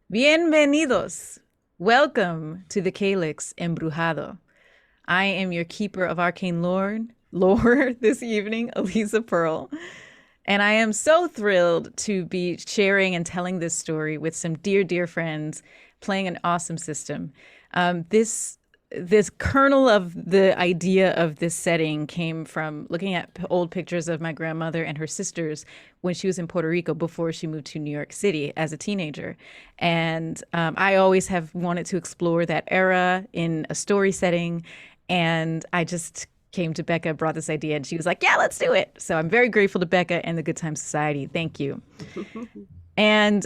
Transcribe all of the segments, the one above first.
Bienvenidos. Welcome to the Calyx Embrujado. I am your keeper of arcane lore this evening, Aliza Pearl, and I am so thrilled to be sharing and telling this story with some dear, dear friends, playing an awesome system. This kernel of the idea of this setting came from looking at old pictures of my grandmother and her sisters when she was in Puerto Rico before she moved to New York City as a teenager. And I always have wanted to explore that era in a story setting. And I just came to Becca, brought this idea, and she was like, yeah, let's do it. So I'm very grateful to Becca and the Good Time Society. Thank you. And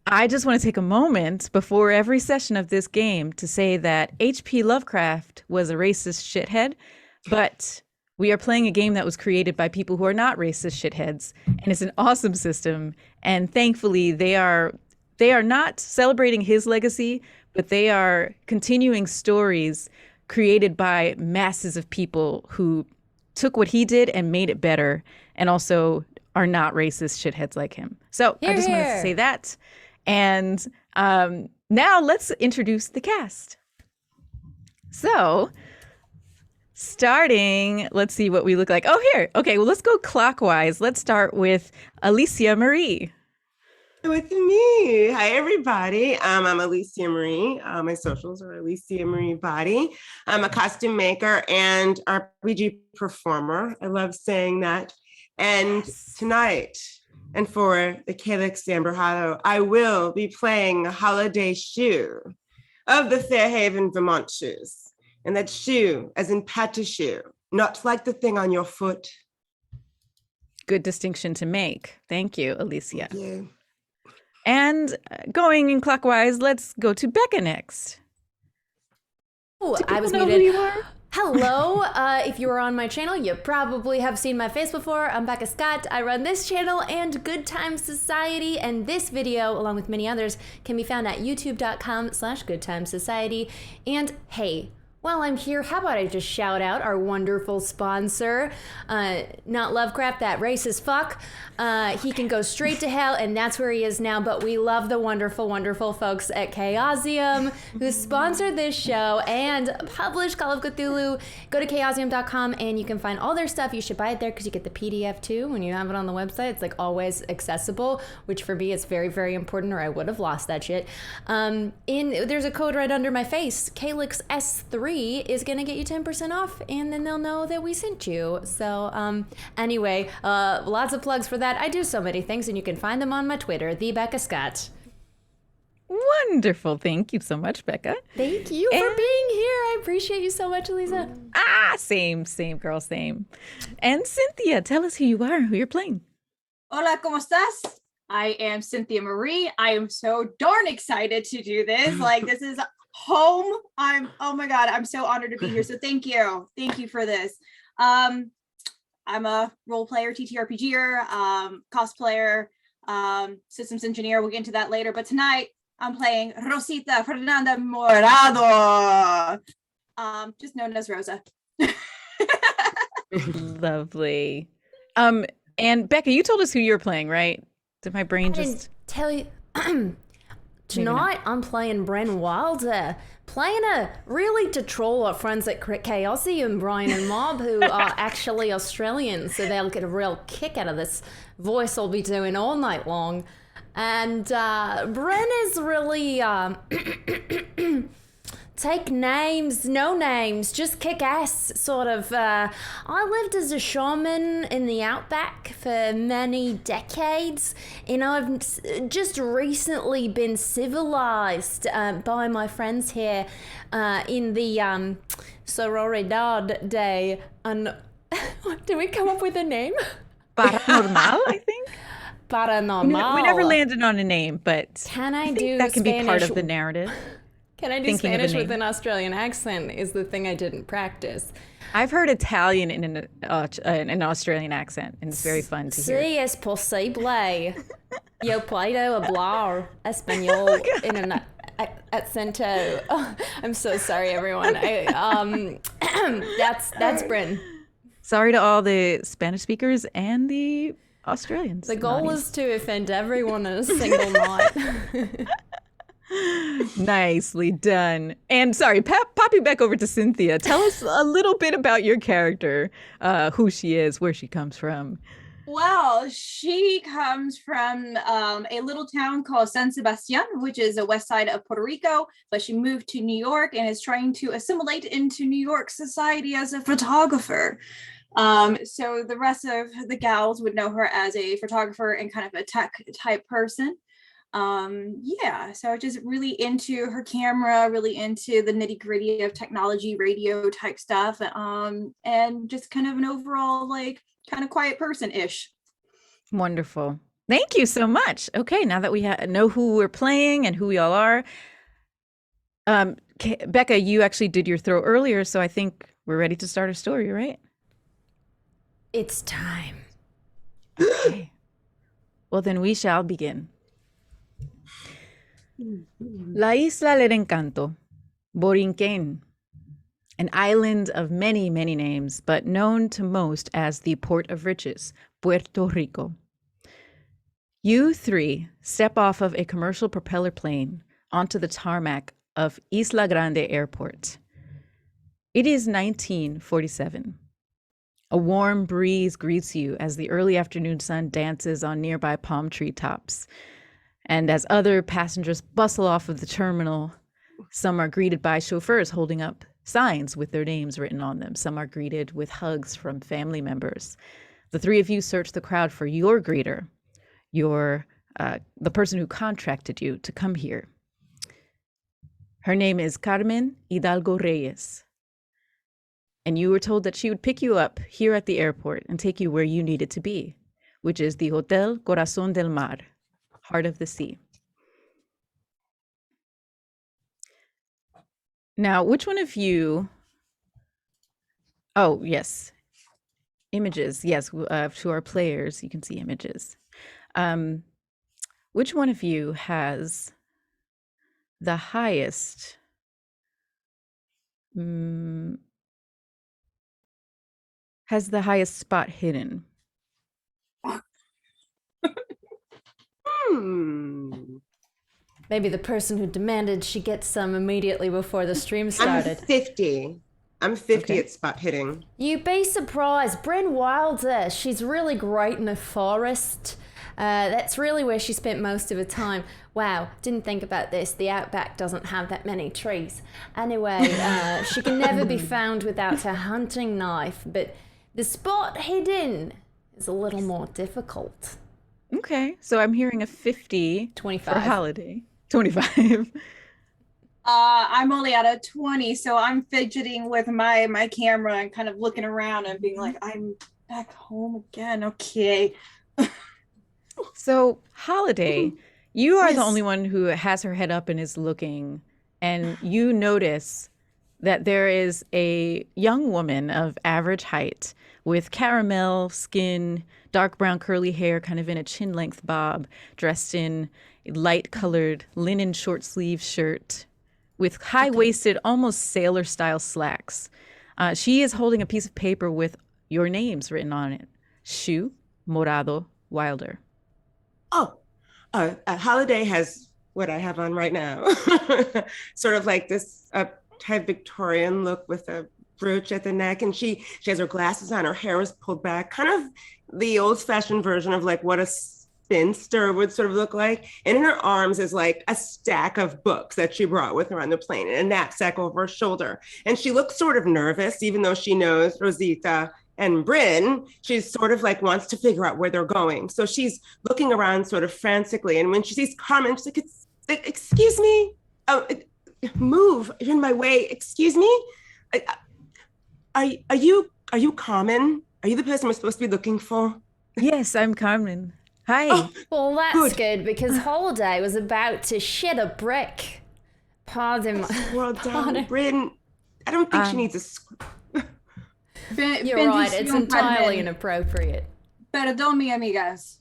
I just want to take a moment before every session of this game to say that H.P. Lovecraft was a racist shithead, but we are playing a game that was created by people who are not racist shitheads, and it's an awesome system. And thankfully, they are not celebrating his legacy, but they are continuing stories created by masses of people who took what he did and made it better, and also are not racist shitheads like him. So I just wanted to say that. And now let's introduce the cast. So starting, let's see what we look like. Oh, here. Okay, well, let's go clockwise. Let's start with Alicia Marie. With me. Hi, everybody. I'm Alicia Marie. My socials are Alicia Marie Body. I'm a costume maker and RPG performer. I love saying that. And tonight, and for the Calyx Embrujado, I will be playing Holiday Shoe of the Fairhaven, Vermont shoes. And that shoe as in pat shoe, not like the thing on your foot. Good distinction to make. Thank you, Alicia. Thank you. And going in clockwise, let's go to Becca next. Oh, I was muted. Hello, if you were on my channel, you probably have seen my face before. I'm Becca Scott. I run this channel and Good Time Society, and this video, along with many others, can be found at youtube.com/goodtimesociety. And hey, while I'm here, how about I just shout out our wonderful sponsor, not Lovecraft, that racist fuck. He can go straight to hell, and that's where he is now, but we love the wonderful, wonderful folks at Chaosium who sponsored this show and published Call of Cthulhu. Go to chaosium.com and you can find all their stuff. You should buy it there because you get the PDF too when you have it on the website. It's like always accessible, which for me is very, very important, or I would have lost that shit. There's a code right under my face, Calyx S3 is gonna get you 10% off, and then they'll know that we sent you. So anyway, lots of plugs for that. I do so many things, and you can find them on my Twitter, the Becca Scott. Wonderful. Thank you so much, Becca. Thank you for being here. I appreciate you so much, Aliza. Same, girl, same. And Cynthia, tell us who you are and who you're playing. Hola, ¿cómo estás? I am Cynthia Marie. I am so darn excited to do this. Like, this is home. Oh my God, I'm so honored to be here. So thank you. Thank you for this. I'm a role player, TTRPGer, cosplayer, systems engineer. We'll get into that later. But tonight I'm playing Rosita Fernanda Morado, just known as Rosa. Lovely. And Becca, you told us who you're playing, right? Did my brain just tell you? Tonight, I'm playing Bren Wilder, playing really to troll our friends at Chaosium, Brian and Mob, who are actually Australian, so they'll get a real kick out of this voice I'll be doing all night long. And Bren is really take names, no names, just kick ass, sort of. I lived as a shaman in the outback for many decades, and I've just recently been civilized by my friends here in the Sororidad Day. Did we come up with a name? Paranormal, I think. Paranormal. We never landed on a name, but can I do that can Spanish? be part of the narrative. Can I do Spanish with an Australian accent is the thing I didn't practice. I've heard Italian in an Australian accent, and it's very fun to hear. Sí, es posible. Yo puedo hablar español en an acento. Oh, I'm so sorry, everyone. That's Bryn. Sorry to all the Spanish speakers and the Australians. The goal Nice. is to offend everyone in a single night. Nicely done. And sorry, pop you back over to Cynthia. Tell us a little bit about your character, who she is, where she comes from. Well, she comes from a little town called San Sebastian, which is the west side of Puerto Rico, but she moved to New York and is trying to assimilate into New York society as a photographer. So the rest of the gals would know her as a photographer and kind of a tech type person. So just really into her camera, really into the nitty gritty of technology, radio type stuff, and just kind of an overall like kind of quiet person-ish. Wonderful. Thank you so much. Okay, now that we know who we're playing and who we all are, Becca, you actually did your throw earlier, so I think we're ready to start our story, right? It's time. Okay. Well, then we shall begin. La Isla del Encanto, Borinquen, an island of many, many names, but known to most as the Port of Riches, Puerto Rico. You three step off of a commercial propeller plane onto the tarmac of Isla Grande Airport. It is 1947. A warm breeze greets you as the early afternoon sun dances on nearby palm tree tops. And as other passengers bustle off of the terminal, some are greeted by chauffeurs holding up signs with their names written on them. Some are greeted with hugs from family members. The three of you search the crowd for your greeter, the person who contracted you to come here. Her name is Carmen Hidalgo Reyes. And you were told that she would pick you up here at the airport and take you where you needed to be, which is the Hotel Corazón del Mar, Heart of the Sea. Now, which one of you... Oh, yes. Images. Yes, to our players, you can see images. Which one of you has the highest... has the highest spot hidden? Maybe the person who demanded she get some immediately before the stream started. I'm 50 Okay. at spot hitting. You'd be surprised. Bryn Wilder, she's really great in the forest. That's really where she spent most of her time. Wow, didn't think about this. The outback doesn't have that many trees. Anyway, she can never be found without her hunting knife, but the spot hidden is a little more difficult. Okay, so I'm hearing a 50 25. for Holiday. 25. I'm only at a 20, so I'm fidgeting with my camera and kind of looking around and being like, I'm back home again. Okay. So, Holiday, you are the Yes. only one who has her head up and is looking, and you notice that there is a young woman of average height with caramel skin, dark brown curly hair, kind of in a chin-length bob, dressed in a light-colored linen short-sleeve shirt with high-waisted, almost sailor-style slacks. She is holding a piece of paper with your names written on it. Shu, Morado, Wilder. Oh, Holiday has what I have on right now. Sort of like this type Victorian look with a brooch at the neck. And she has her glasses on, her hair is pulled back, kind of the old fashioned version of like what a spinster would sort of look like. And in her arms is like a stack of books that she brought with her on the plane and a knapsack over her shoulder. And she looks sort of nervous, even though she knows Rosita and Bryn. She's sort of like wants to figure out where they're going. So she's looking around sort of frantically. And when she sees Carmen, she's like, excuse me, move, you're in my way. Excuse me. Are you Carmen? Are you the person we're supposed to be looking for? Yes, I'm Carmen. Hi. Oh, Well, that's Good. good because Holiday was about to shit a brick. Pardon my... Well done, Bryn. I don't think she needs a You're right, it's entirely inappropriate. Perdón, mi amigas.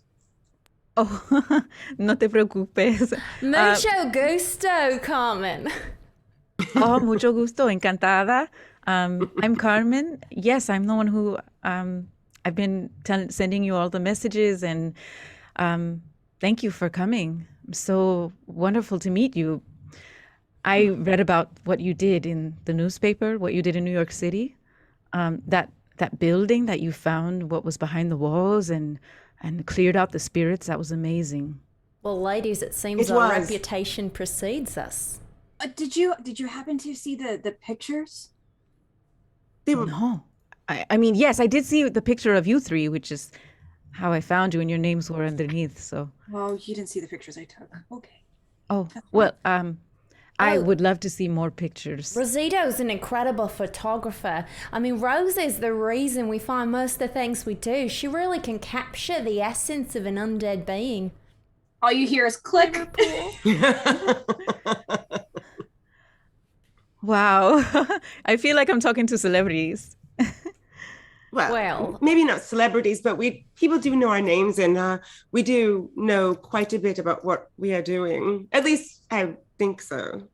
Oh, no te preocupes. Mucho gusto, Carmen. Oh, mucho gusto, encantada. I'm Carmen. Yes, I'm the one who I've been sending you all the messages, and thank you for coming. So wonderful to meet you. I read about what you did in the newspaper, what you did in New York City. That building that you found, what was behind the walls, and cleared out the spirits. That was amazing. Well, ladies, it seems our reputation precedes us. Did you happen to see the pictures? No. I mean, yes, I did see the picture of you three, which is how I found you, and your names were underneath. So. Well, you didn't see the pictures I took. Okay. Oh, well, I would love to see more pictures. Rosito's an incredible photographer. I mean, Rose is the reason we find most of the things we do. She really can capture the essence of an undead being. All you hear is click. Wow. I feel like I'm talking to celebrities. Well, maybe not celebrities, but people do know our names, and we do know quite a bit about what we are doing. At least I think so.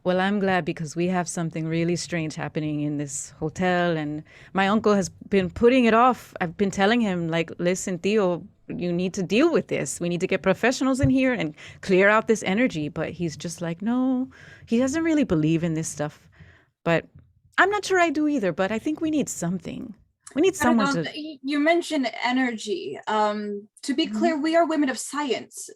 Well, I'm glad, because we have something really strange happening in this hotel, and my uncle has been putting it off. I've been telling him, like, listen, Theo, you need to deal with this. We need to get professionals in here and clear out this energy. But he's just like, no, he doesn't really believe in this stuff. But I'm not sure I do either, but I think we need something. We need someone to... You mentioned energy. To be clear, we are women of science.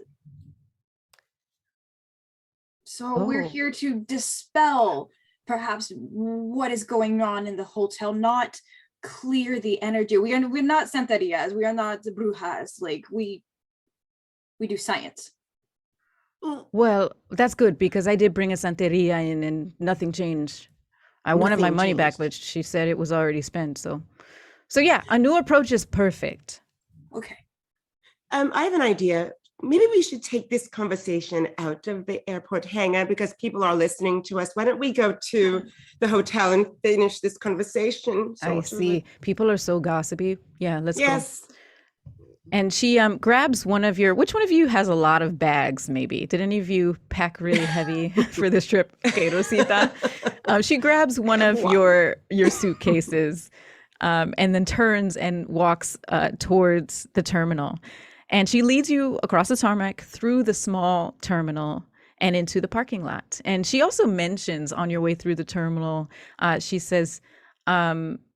So we're here to dispel perhaps what is going on in the hotel, not clear the energy. We're not Santerias. We are not the brujas. Like, we do science. Well, that's good, because I did bring a Santeria in and nothing changed. I wanted my money back, but she said it was already spent. So yeah, a new approach is perfect. Okay. I have an idea. Maybe we should take this conversation out of the airport hangar, because people are listening to us. Why don't we go to the hotel and finish this conversation? I see. People are so gossipy. Yeah, let's go. Yes. And she grabs which one of you has a lot of bags, maybe? Did any of you pack really heavy for this trip? Okay, Rosita. She grabs one of your suitcases and then turns and walks towards the terminal. And she leads you across the tarmac, through the small terminal, and into the parking lot. And she also mentions on your way through the terminal, she says,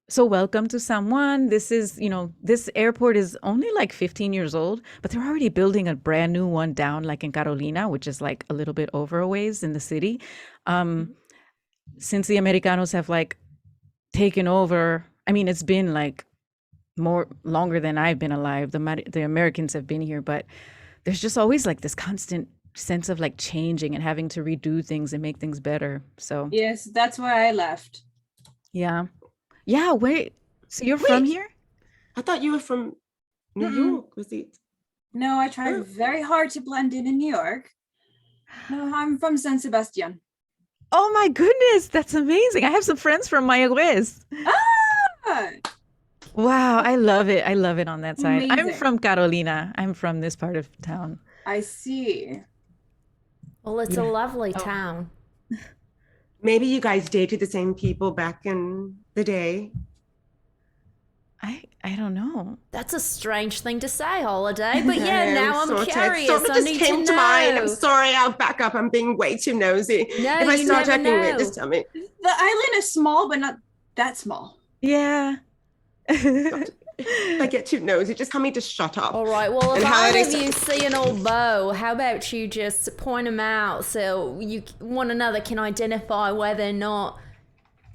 so welcome to San Juan. This is, this airport is only like 15 years old, but they're already building a brand new one down like in Carolina, which is like a little bit over a ways in the city. Since the Americanos have like taken over, I mean, it's been like longer than I've been alive. The Americans have been here, but there's just always like this constant sense of like changing and having to redo things and make things better. So yes, that's why I left. Yeah. Wait. So you're from here? I thought you were from New York. Was it? No, I tried very hard to blend in New York. No, I'm from San Sebastian. Oh my goodness, that's amazing. I have some friends from Mayagüez. Ah! Wow, I love it. I love it on that side. Amazing. I'm from Carolina. I'm from this part of town. I see. Well, it's a lovely town. Maybe you guys dated the same people back in the day. I don't know. That's a strange thing to say, Holiday. But yeah, now I'm curious. Sort of I need just came to to mind. know. I'm sorry, I'll back up. I'm being way too nosy. No, if I you start never acting weird, know. just tell me. The island is small, but not that small. Yeah. If I get too nosy, just tell me to shut up. All right. Well, if And how either it of you see an old beau, how about you just point them out so one another can identify whether or not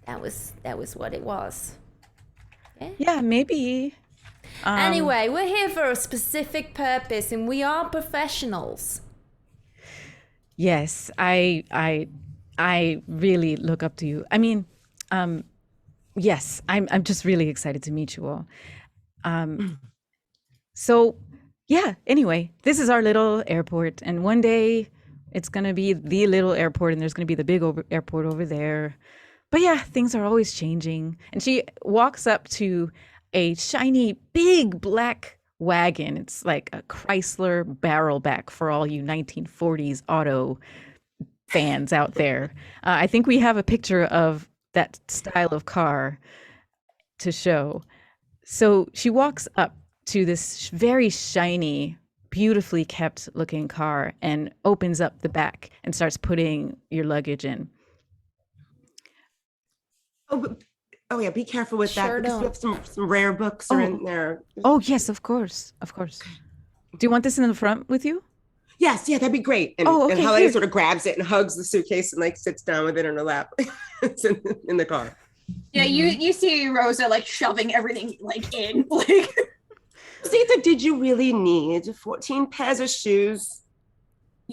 that was what it was. Yeah, maybe. Anyway, we're here for a specific purpose, and we are professionals. Yes, I really look up to you. I mean, yes, I'm just really excited to meet you all. So yeah, anyway, this is our little airport, and one day it's going to be the little airport, and there's going to be the big airport over there. But yeah, things are always changing. And she walks up to a shiny, big black wagon. It's like a Chrysler barrelback for all you 1940s auto fans out there. I think we have a picture of that style of car to show. So she walks up to this very shiny, beautifully kept looking car and opens up the back and starts putting your luggage in. Oh yeah, be careful with that Sure because we have some rare books are in there. Oh, yes, of course. Of course. Do you want this in the front with you? Yes, yeah, that'd be great. And, Oh, okay, and Holly here. sort of grabs it and hugs the suitcase and like sits down with it in her lap. It's in the car. Yeah, you see Rosa like shoving everything like in. Like Cynthia, did you really need 14 pairs of shoes?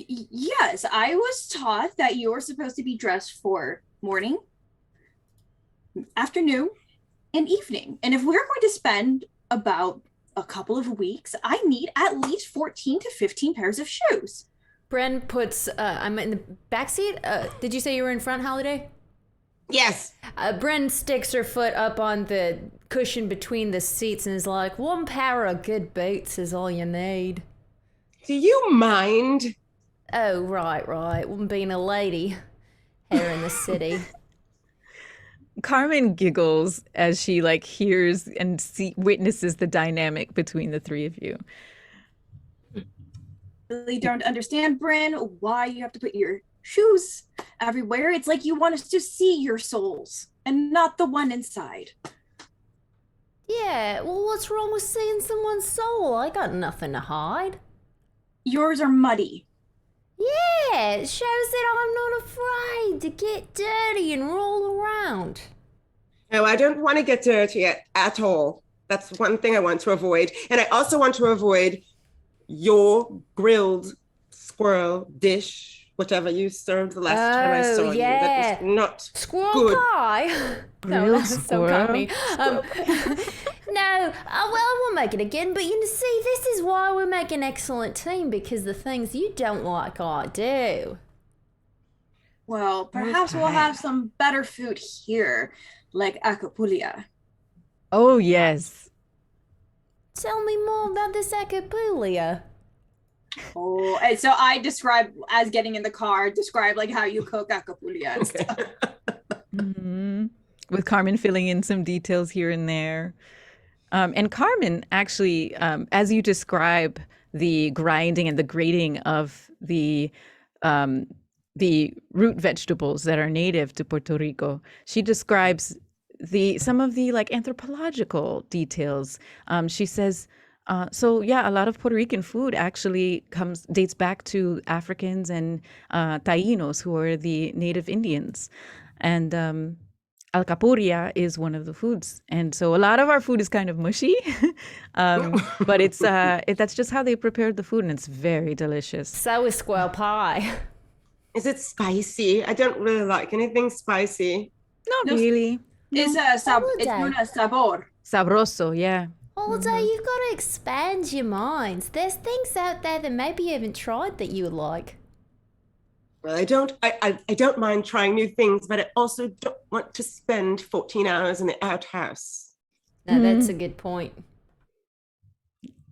yes, I was taught that you were supposed to be dressed for morning, afternoon, and evening. And if we're going to spend about a couple of weeks, I need at least 14 to 15 pairs of shoes. Bren puts, I'm in the backseat. Did you say you were in front, Holiday? Yes. Bren sticks her foot up on the cushion between the seats and is like, 1 pair of good boots is all you need. Do you mind? Oh, right. Being a lady here in the city. Carmen giggles as she like hears and witnesses the dynamic between the three of you. Really don't understand, Bryn, why you have to put your shoes everywhere. It's like you want us to see your souls and not the one inside. Yeah, well, what's wrong with seeing someone's soul? I got nothing to hide. Yours are muddy. Yeah, it shows that I'm not afraid to get dirty and roll around. No, I don't want to get dirty at all. That's one thing I want to avoid. And I also want to avoid your grilled squirrel dish, whatever you served the last time I saw you. That was not Squirrel good. pie. No, Real that's so funny. squirrel? No, well, I won't make it again, but you see, this is why we make an excellent team, because the things you don't like, I do. Well, perhaps we'll have some better food here, like acapulia. Oh, yes. Tell me more about this acapulia. Oh, and so I describe as getting in the car, describe like how you cook acapulia and stuff. Mm-hmm. With Carmen filling in some details here and there. And Carmen, actually, as you describe the grinding and the grating of the root vegetables that are native to Puerto Rico, she describes some of the like anthropological details. She says, so yeah, a lot of Puerto Rican food actually dates back to Africans and Taínos, who are the native Indians, and alcapurria is one of the foods. And so a lot of our food is kind of mushy, but that's just how they prepared the food, and it's very delicious. So is squirrel pie. Is it spicy? I don't really like anything spicy. Not No, really. It's known as sabor. Sabroso, yeah. Holiday, you've got to expand your minds. There's things out there that maybe you haven't tried that you would like. Well, I don't mind trying new things, but I also don't want to spend 14 hours in the outhouse. No, that's a good point.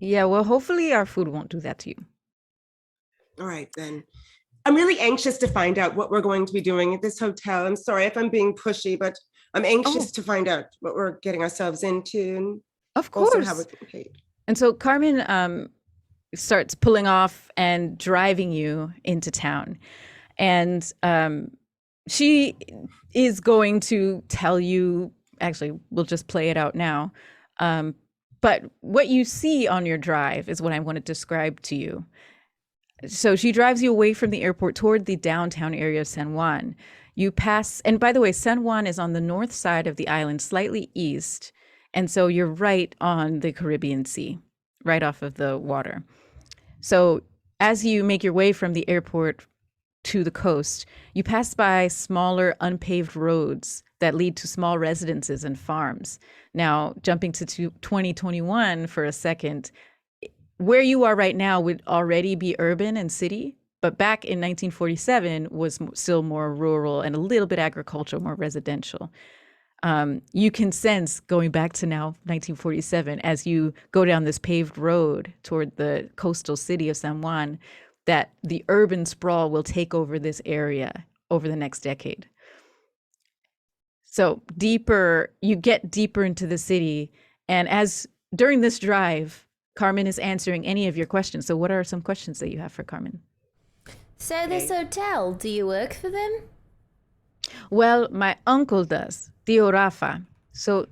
Yeah, well, hopefully our food won't do that to you. All right, then. I'm really anxious to find out what we're going to be doing at this hotel. I'm sorry if I'm being pushy, but I'm anxious to find out what we're getting ourselves into. And of course. Also how we're getting paid. And so Carmen starts pulling off and driving you into town. And she is going to tell you, actually, we'll just play it out now. But what you see on your drive is what I want to describe to you. So she drives you away from the airport toward the downtown area of San Juan. You pass, and by the way, San Juan is on the north side of the island, slightly east. And so you're right on the Caribbean Sea, right off of the water. So as you make your way from the airport to the coast, you pass by smaller unpaved roads that lead to small residences and farms. Now, jumping to 2021 for a second, where you are right now would already be urban and city, but back in 1947 was still more rural and a little bit agricultural, more residential. You can sense going back to now 1947 as you go down this paved road toward the coastal city of San Juan, that the urban sprawl will take over this area over the next decade. So you get deeper into the city, And as during this drive, Carmen is answering any of your questions. So what are some questions that you have for Carmen? So this hotel, do you work for them? Well, my uncle does, Tio Rafa. So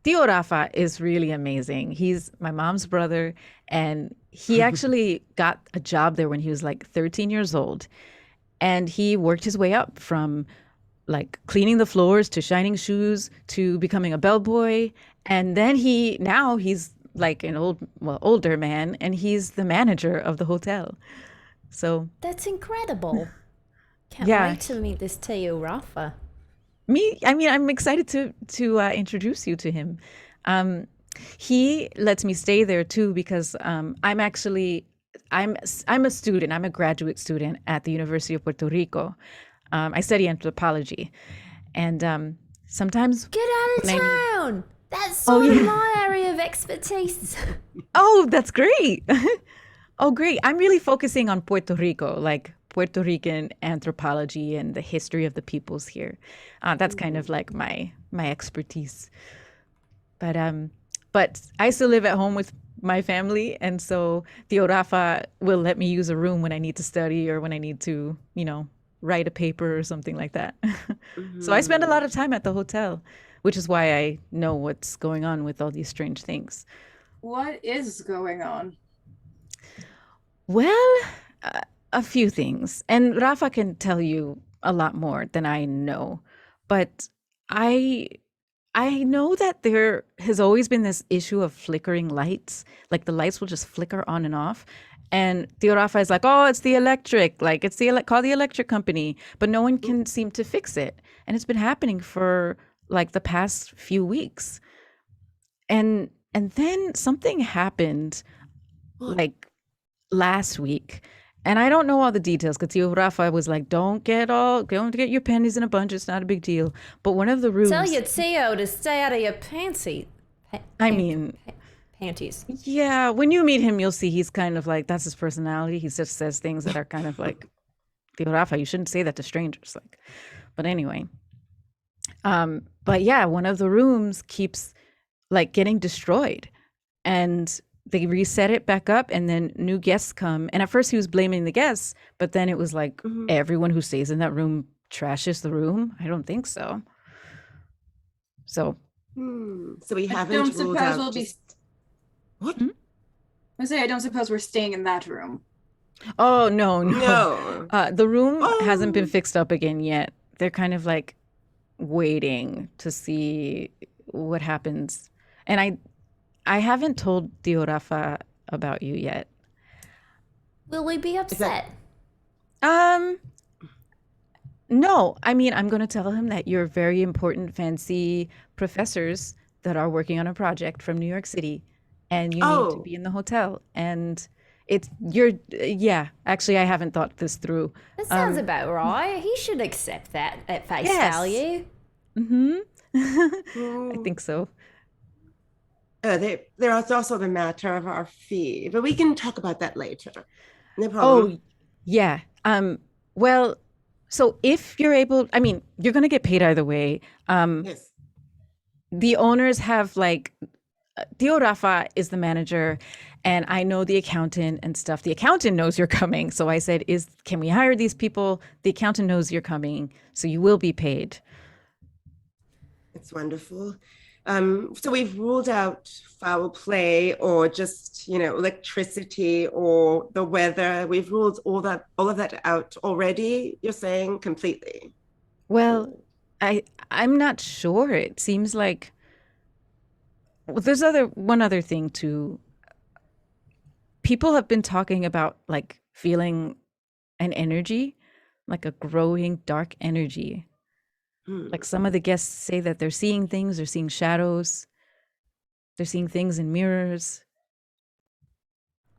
Tio Rafa is really amazing. He's my mom's brother, and he actually got a job there when he was like 13 years old. And he worked his way up from like cleaning the floors to shining shoes to becoming a bellboy. And then he's like an older man, and he's the manager of the hotel. So That's incredible. Can't Yeah. wait to meet this Teo Rafa. I'm excited to introduce you to him. He lets me stay there too because I'm a student. I'm a graduate student at the University of Puerto Rico. I study anthropology, and sometimes Get out of when I need- town! That's Oh, sort of yeah. my area of expertise. Oh, that's great. Oh, great. I'm really focusing on Puerto Rico, like Puerto Rican anthropology and the history of the peoples here. That's kind of like my expertise. But I still live at home with my family, and so Tio Rafa will let me use a room when I need to study or when I need to, write a paper or something like that. So I spend a lot of time at the hotel, which is why I know what's going on with all these strange things. What is going on? Well, a few things. And Rafa can tell you a lot more than I know. But I I know that there has always been this issue of flickering lights. Like the lights will just flicker on and off. And Tio Rafa is like, oh, it's the electric. Like it's call the electric company. But no one can seem to fix it. And it's been happening for like the past few weeks. And then something happened like last week. And I don't know all the details because Tio Rafa was like, don't get your panties in a bunch. It's not a big deal. But one of the rooms, Tell your Teo to stay out of your panties. yeah, when you meet him, you'll see he's kind of like, that's his personality. He just says things that are kind of like, Tio Rafa, you shouldn't say that to strangers. Like, but anyway. But yeah, one of the rooms keeps like getting destroyed. And they reset it back up, and then new guests come. And at first he was blaming the guests, but then it was like everyone who stays in that room trashes the room. I don't think so. So So we I haven't don't ruled suppose out we'll be. just... What? I don't suppose we're staying in that room. oh no. No. The room hasn't been Oh. fixed up again yet. They're kind of like waiting to see what happens. And I haven't told Tio Rafa about you yet. Will he be upset? No, I mean, I'm going to tell him that you're very important, fancy professors that are working on a project from New York City, and you need to Oh. be in the hotel. And yeah, actually, I haven't thought this through. That sounds about right. He should accept that at face Yes. value. I think so. There is also the matter of our fee, but we can talk about that later. No problem. Oh, yeah. Well, so if you're able, I mean, you're going to get paid either way. Yes. The owners have like, Tio Rafa is the manager, and I know the accountant and stuff. The accountant knows you're coming. So I said, can we hire these people? The accountant knows you're coming, so you will be paid. It's wonderful. So we've ruled out foul play or just, electricity or the weather. We've ruled all of that out already, you're saying, completely. Well, I'm not sure. It seems like there's one other thing too. People have been talking about like feeling an energy, like a growing dark energy. Like some of the guests say that they're seeing things, they're seeing shadows, they're seeing things in mirrors.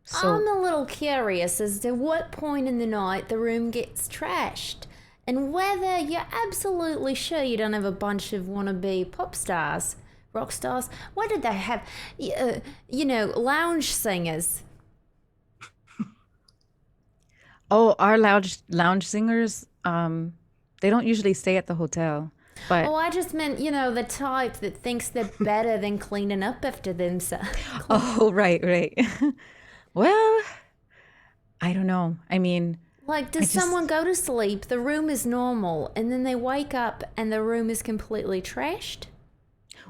So I'm a little curious as to what point in the night the room gets trashed and whether you're absolutely sure you don't have a bunch of wannabe pop stars, rock stars. What did they have? Lounge singers. our lounge singers, they don't usually stay at the hotel. But Oh, I just meant, the type that thinks they're better than cleaning up after themselves. oh, right, right. Well, I don't know. I mean, Like, does someone go to sleep, the room is normal, and then they wake up and the room is completely trashed?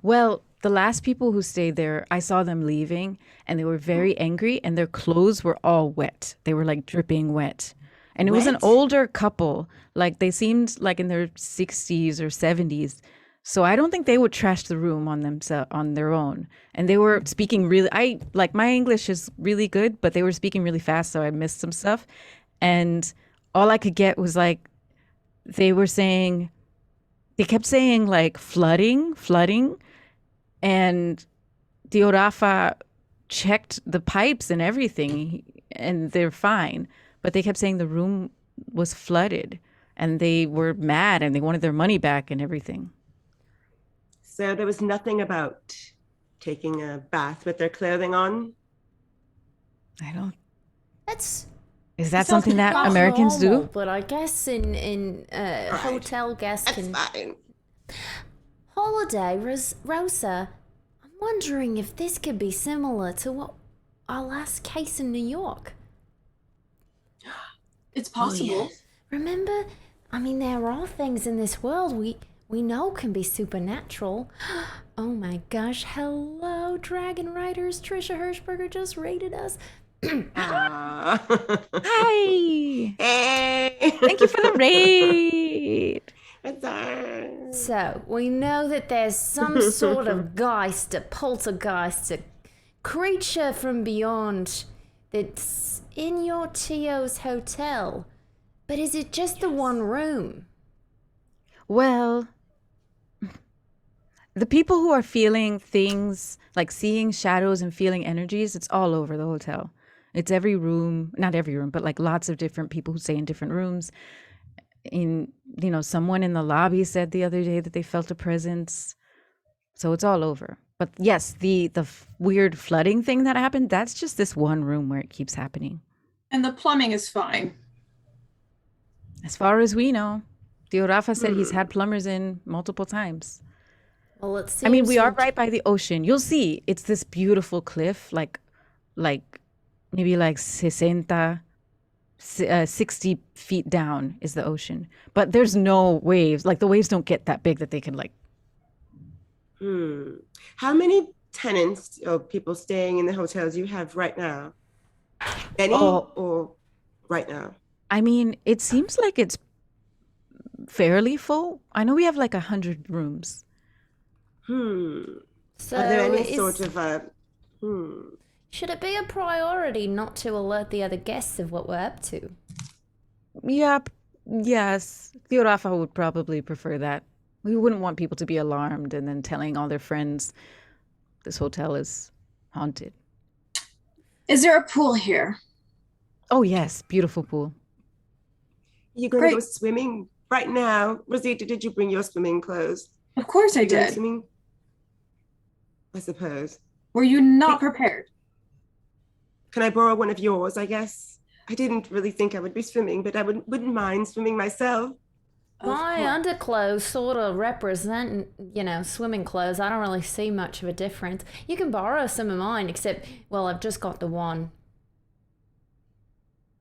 well, the last people who stayed there, I saw them leaving and they were very angry and their clothes were all wet. They were like dripping wet. And it was an Wet? older couple. Like they seemed like in their 60s or 70s. So I don't think they would trash the room on themselves on their own. And they were speaking really I like my English is really good, but they were speaking really fast, so I missed some stuff. And all I could get was like they were saying they kept saying like flooding, flooding. And Diorafa checked the pipes and everything, and they're fine. But they kept saying the room was flooded, and they were mad, and they wanted their money back and everything. So there was nothing about taking a bath with their clothing on. I don't. That's Is that sounds something that not Americans normal, do? but I guess in Right. hotel guests That's can fine. holiday. Rosa, I'm wondering if this could be similar to what our last case in New York. It's possible. yes. Remember? I mean, there are things in this world we know can be supernatural. Oh my gosh, hello, Dragon Riders. Trisha Hirschberger just rated us. Ah. Hi. Hey. Thank you for the raid. It's all- So, we know that there's some sort of geist, a poltergeist, a creature from beyond that's in your Tio's hotel. But is it just the one room? Well, the people who are feeling things like seeing shadows and feeling energies, it's all over the hotel. It's every room, not every room, but like lots of different people who stay in different rooms. Someone in the lobby said the other day that they felt a presence. So it's all over. But yes, the weird flooding thing that happened, that's just this one room where it keeps happening. And the plumbing is fine. As far as we know, Diorafa said he's had plumbers in multiple times. Well, it seems I mean, we are like- right by the ocean. You'll see, it's this beautiful cliff, like maybe like 60 feet down is the ocean. But there's no waves. Like the waves don't get that big that they can like. How many tenants or people staying in the hotels you have right now? Any or right now? I mean, it seems like it's fairly full. I know we have like 100 rooms. So So are there any is- sort of should it be a priority not to alert the other guests of what we're up to? Yep. Yes. Diorafa would probably prefer that. We wouldn't want people to be alarmed and then telling all their friends this hotel is haunted. Is there a pool here? Oh, yes. Beautiful pool. you're going to go Great. swimming right now? Rosita, did you bring your swimming clothes? Of course I You going did. swimming? I suppose. Were you not prepared? Can I borrow one of yours, I guess? I didn't really think I would be swimming, but I wouldn't mind swimming myself. Of My course. underclothes sort of represent, swimming clothes. I don't really see much of a difference. You can borrow some of mine, except, well, I've just got the one.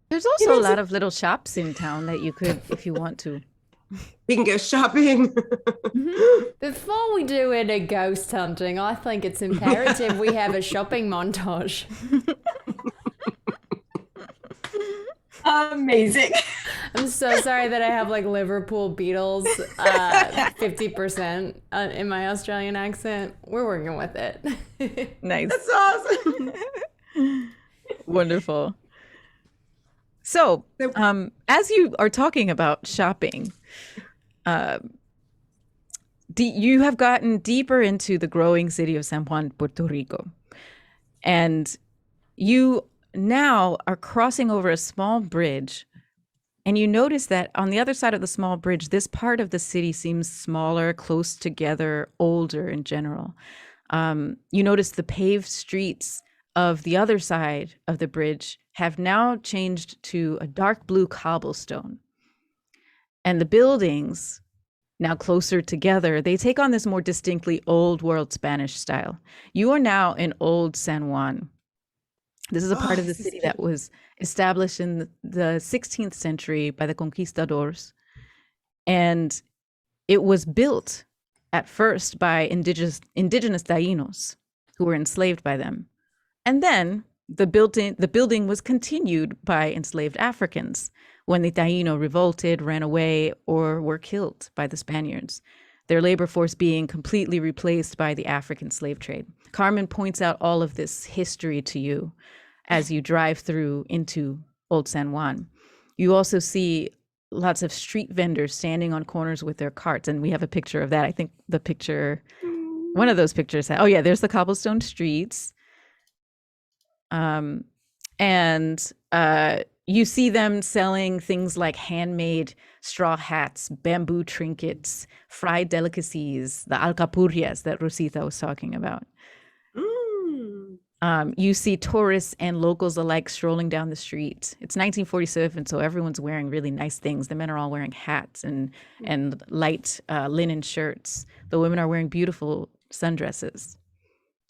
There's also a lot of little shops in town that you could, if you want to. We can go shopping. Before we do any ghost hunting, I think it's imperative we have a shopping montage. Amazing. I'm so sorry that I have like Liverpool Beatles 50% in my Australian accent. We're working with it. Nice. That's awesome. Wonderful. So, as you are talking about shopping, you have gotten deeper into the growing city of San Juan, Puerto Rico. And you now are crossing over a small bridge. And you notice that on the other side of the small bridge, this part of the city seems smaller, close together, older in general. You notice the paved streets of the other side of the bridge have now changed to a dark blue cobblestone. And the buildings now closer together, they take on this more distinctly old world Spanish style. You are now in Old San Juan. This is a part of the city that was established in the 16th century by the conquistadors. And it was built at first by indigenous Tainos who were enslaved by them. And then the building was continued by enslaved Africans when the Taino revolted, ran away, or were killed by the Spaniards, their labor force being completely replaced by the African slave trade. Carmen points out all of this history to you as you drive through into Old San Juan. You also see lots of street vendors standing on corners with their carts, and we have a picture of that. I think the picture, one of those pictures, oh yeah, there's the cobblestone streets. You see them selling things like handmade straw hats, bamboo trinkets, fried delicacies, the alcapurrias that Rosita was talking about. You see tourists and locals alike strolling down the street. It's 1947, so everyone's wearing really nice things. The men are all wearing hats and light linen shirts. The women are wearing beautiful sundresses.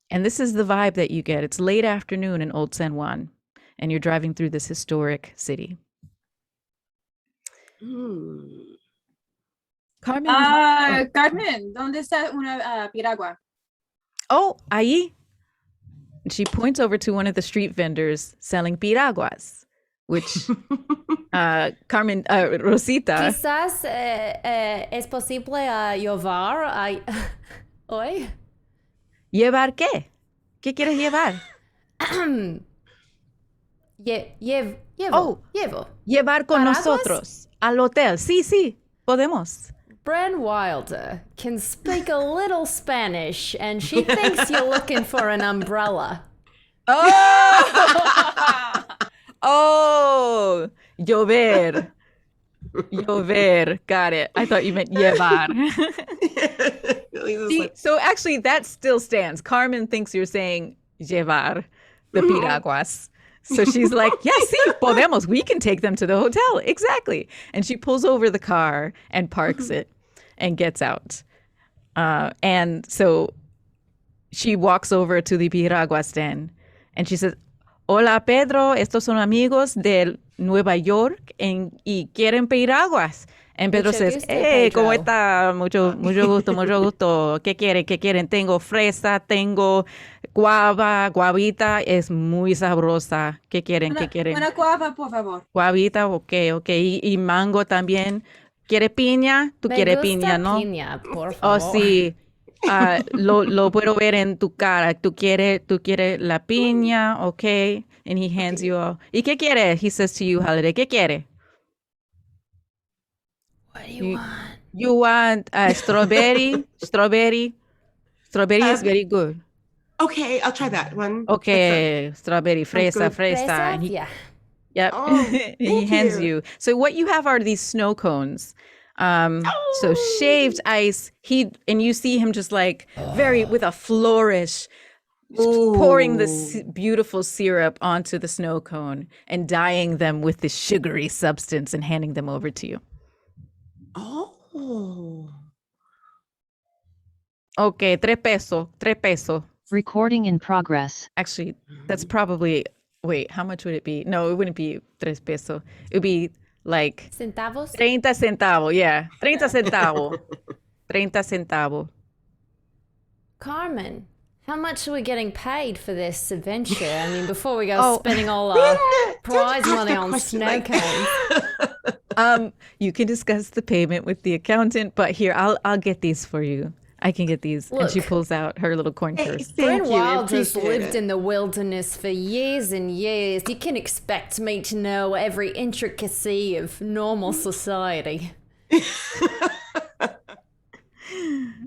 And this is the vibe that you get. It's late afternoon in Old San Juan, and you're driving through this historic city. Carmen, ¿dónde está una piragua? Oh, ahí. She points over to one of the street vendors selling piraguas, which Carmen, Rosita. Quizás es posible llevar hoy. ¿Llevar qué? ¿Qué quieres llevar? Llevo. Llevar con ¿Paraguas? nosotros al hotel. Sí, podemos. Bren Wilder can speak a little Spanish, and she thinks you're looking for an umbrella. Oh, llover. Got it. I thought you meant llevar. See, so actually that still stands. Carmen thinks you're saying llevar the piraguas. So she's like, yeah, sí, podemos. We can take them to the hotel. Exactly. And she pulls over the car and parks it and gets out. And so she walks over to the piragua stand and she says, hola, Pedro, estos son amigos de Nueva York y quieren piraguas. And Pedro says, hey, ¿cómo está? Mucho gusto. ¿Qué quieren? Tengo fresa, tengo guavita, es muy sabrosa. ¿Qué quieren? Una guava, por favor. Guavita, ok. Y mango también. ¿Quiere piña? Tú quieres piña, ¿no? Piña, por favor. Oh, sí. Lo puedo ver en tu cara. ¿Tú quieres la piña? Ok. And he hands you all. ¿Y qué quiere? He says to you, Holiday, ¿qué quiere? What do you want? You want strawberry? Strawberry is very good. Okay, I'll try that one. Okay, strawberry, fresa. And he, Yeah. yep. Oh, He hands you. So what you have are these snow cones. So shaved ice. And you see him just like with a flourish, pouring this beautiful syrup onto the snow cone and dyeing them with this sugary substance and handing them over to you. Oh. Okay, 3 pesos. Recording in progress. Actually, that's probably, wait, how much would it be? No, it wouldn't be 3 pesos. It would be like Centavos? 30 centavos, yeah. 30 centavos. 30 centavos. Carmen, how much are we getting paid for this adventure? I mean, before we go spending all our prize money on snow cones. You can discuss the payment with the accountant, but here, I'll get these for you. I can get these. And she pulls out her little coin purse. Bren Wilder's lived in the wilderness for years and years. You can expect me to know every intricacy of normal society.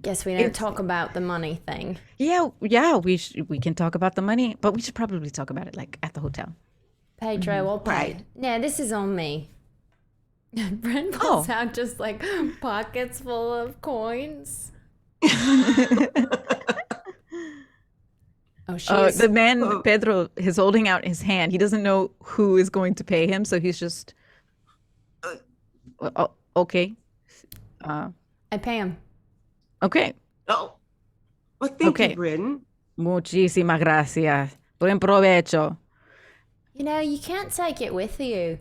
Guess we don't talk about the money thing. Yeah, we can talk about the money, but we should probably talk about it like at the hotel. Pedro, I'll pay. Right. Yeah, this is on me. Bren pulls out just like pockets full of coins. The man, Pedro, is holding out his hand. He doesn't know who is going to pay him, so he's just okay. I pay him. Okay. Oh, well, thank Okay. you, Bryn. Muchísimas gracias. Buen provecho. You know, you can't take it with you.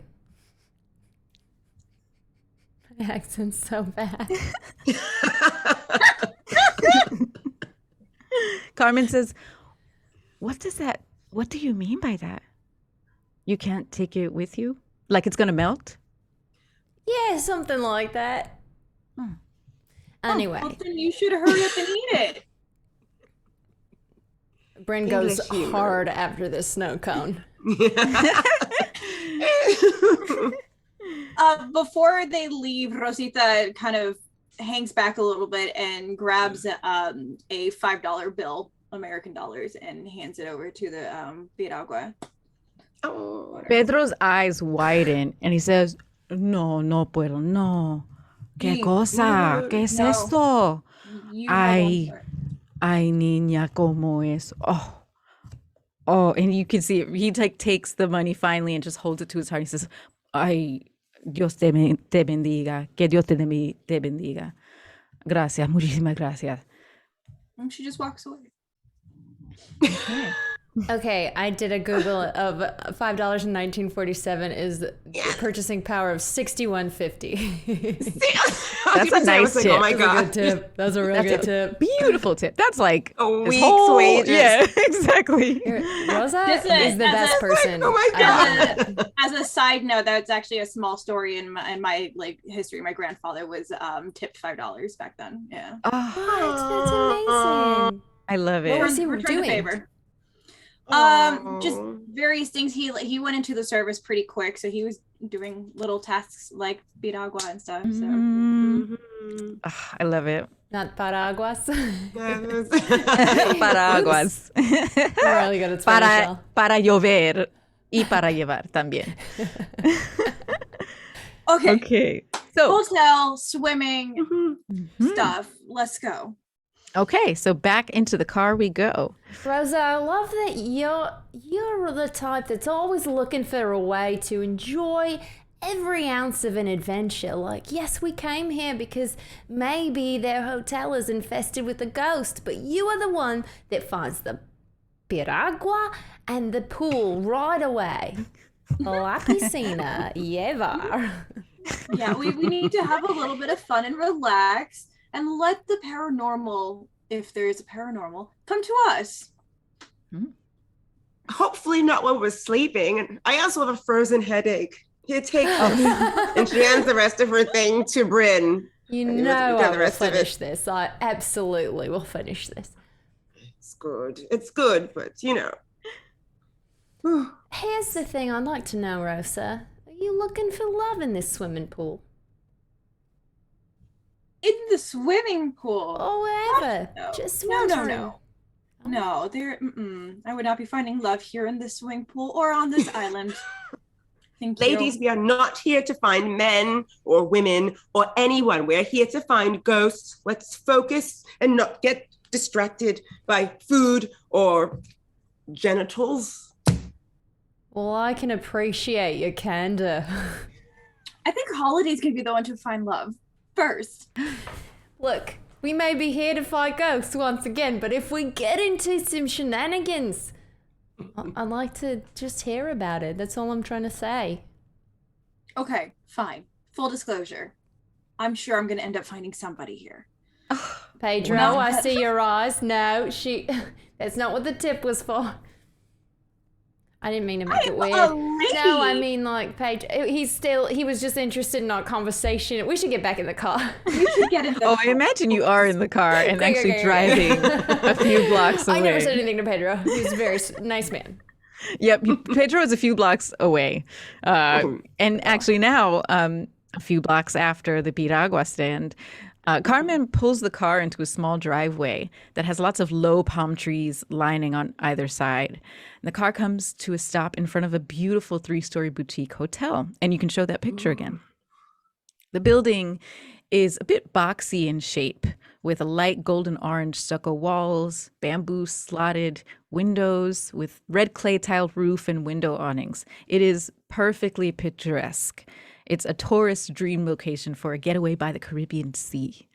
My accent's so bad. Carmen says, what do you mean by that? You can't take it with you? Like it's going to melt? Yeah, something like that. Anyway, Well, then you should hurry up and eat it. Bryn goes English humor. hard after this snow cone. Before they leave, Rosita kind of hangs back a little bit and grabs a $5 bill, American dollars, and hands it over to the piragua. Oh, Pedro's eyes widen and he says, no, no puedo, no. ¿Qué Sí, cosa? ¿Qué es no. esto? You have one for it. Ay, niña, ¿cómo es? Oh, and you can see it. He takes the money finally and just holds it to his heart. He says, ay, Dios te bendiga. Que Dios te bendiga. Gracias, muchísimas gracias. And she just walks away. Okay, I did a Google of $5 in 1947 is the purchasing power of 61.50. That's a nice tip. Oh my That's a god. good tip. That's a real good tip. Beautiful tip. That's like A his week's whole- wages. Yeah, exactly. Rosa Just is the best person. Oh my god. As a side note, that's actually a small story in my like history. My grandfather was tipped $5 back then. Yeah. Oh, What? That's amazing. I love it. What was he Return the doing? favor. Just Oh. various things. He went into the service pretty quick, so he was doing little tasks like piragua and stuff. So Mm. Mhm. Ah, I love it. Not paraguas. That was- Paraguas. You're really good at Spanish. Al. para llover y para llevar también. okay. Okay. So, Hotel, swimming, Mhm. stuff. Let's go. okay, so back into the car we go. Rosa, I love that you're the type that's always looking for a way to enjoy every ounce of an adventure. Like, yes, we came here because maybe their hotel is infested with a ghost, but you are the one that finds the piragua and the pool right away. La piscina, llevar. Yeah, we need to have a little bit of fun and relax and let the paranormal, if there is a paranormal, come to us. Hopefully not when we're sleeping. And I also have a frozen headache. Here, take this. And she hands the rest of her thing to Bryn. You And know we've done I the will rest of it. finish this. I absolutely will finish this. It's good. It's good, but you know. Whew. Here's the thing I'd like to know, Rosa. Are you looking for love in this swimming pool? In the swimming pool. Or wherever? No. Just No, wondering. No, I would not be finding love here in this swimming pool or on this island. Thank you. Ladies, we are not here to find men or women or anyone. We're here to find ghosts. Let's focus and not get distracted by food or genitals. Well, I can appreciate your candor. I think Holiday's gonna be the one to find love first. Look, we may be here to fight ghosts once again, but if we get into some shenanigans, I'd like to just hear about it. That's all I'm trying to say. Okay, fine. Full disclosure. I'm sure I'm gonna end up finding somebody here. Pedro, No. I see your eyes. No, that's not what the tip was for. I didn't mean to make it weird. a lady. No, I mean like Pedro. He was just interested in our conversation. We should get back in the car. We should get in the Oh, I imagine you are in the car and Okay, actually okay, driving okay. a few blocks away. I never said anything to Pedro. He was a very nice man. Yep, Pedro is a few blocks away. And actually now, a few blocks after the Piragua stand, Carmen pulls the car into a small driveway that has lots of low palm trees lining on either side. And the car comes to a stop in front of a beautiful 3-story boutique hotel. And you can show that picture again. The building is a bit boxy in shape, with a light golden orange stucco walls, bamboo slotted windows with red clay tiled roof and window awnings. It is perfectly picturesque. It's a tourist dream location for a getaway by the Caribbean Sea.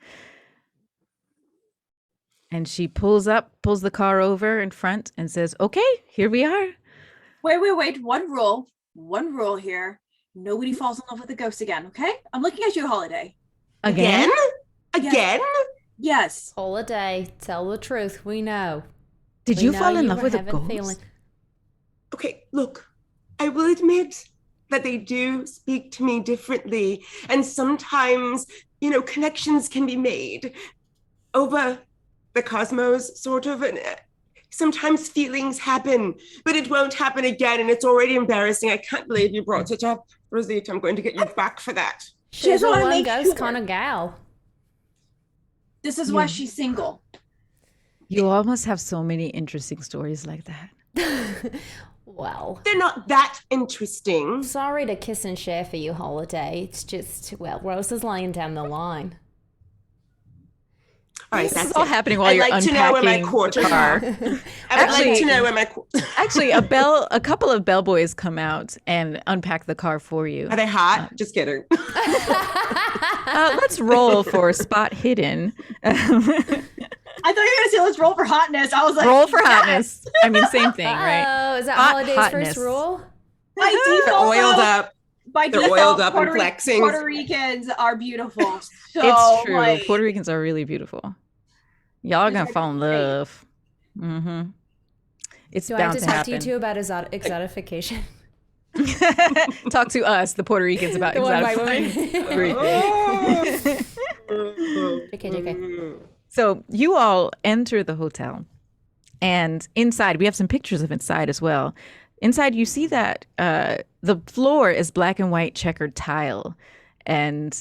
And she pulls the car over in front and says, okay, here we are. Wait. One rule here. Nobody falls in love with a ghost again, okay? I'm looking at you, Holiday. Again? Yes. Holiday, tell the truth. We know. Did you fall in love with a ghost? Okay, look, I will admit that they do speak to me differently. And sometimes, connections can be made over the cosmos, sort of. And sometimes feelings happen, but it won't happen again. And it's already embarrassing. I can't believe you brought it up, Rosita. I'm going to get you back for that. She's a one ghost sure. kind of gal. This is why she's single. You almost have so many interesting stories like that. Well, they're not that interesting. Sorry to kiss and share for you, Holiday. It's just, Rose is laying down the line. All right, this is all happening while you're unpacking the car. I would like to know where my Actually, a couple of bellboys come out and unpack the car for you. Are they hot? Just kidding. Let's roll for spot hidden. I thought you were going to say let's roll for hotness. I was like, roll for hotness. I mean, same thing, right? Oh, is that Holiday's first rule? By default, they're oiled up. By they're default, oiled up and flexing. Puerto Ricans are beautiful. So, it's true. Puerto Ricans are really beautiful. Y'all are gonna fall in love. Mm-hmm. It's Do bound I have to talk happen. to you two about exotification? Talk to us, the Puerto Ricans, about exotifying. JK. So you all enter the hotel, and inside, we have some pictures of inside as well. Inside, you see that the floor is black and white checkered tile, and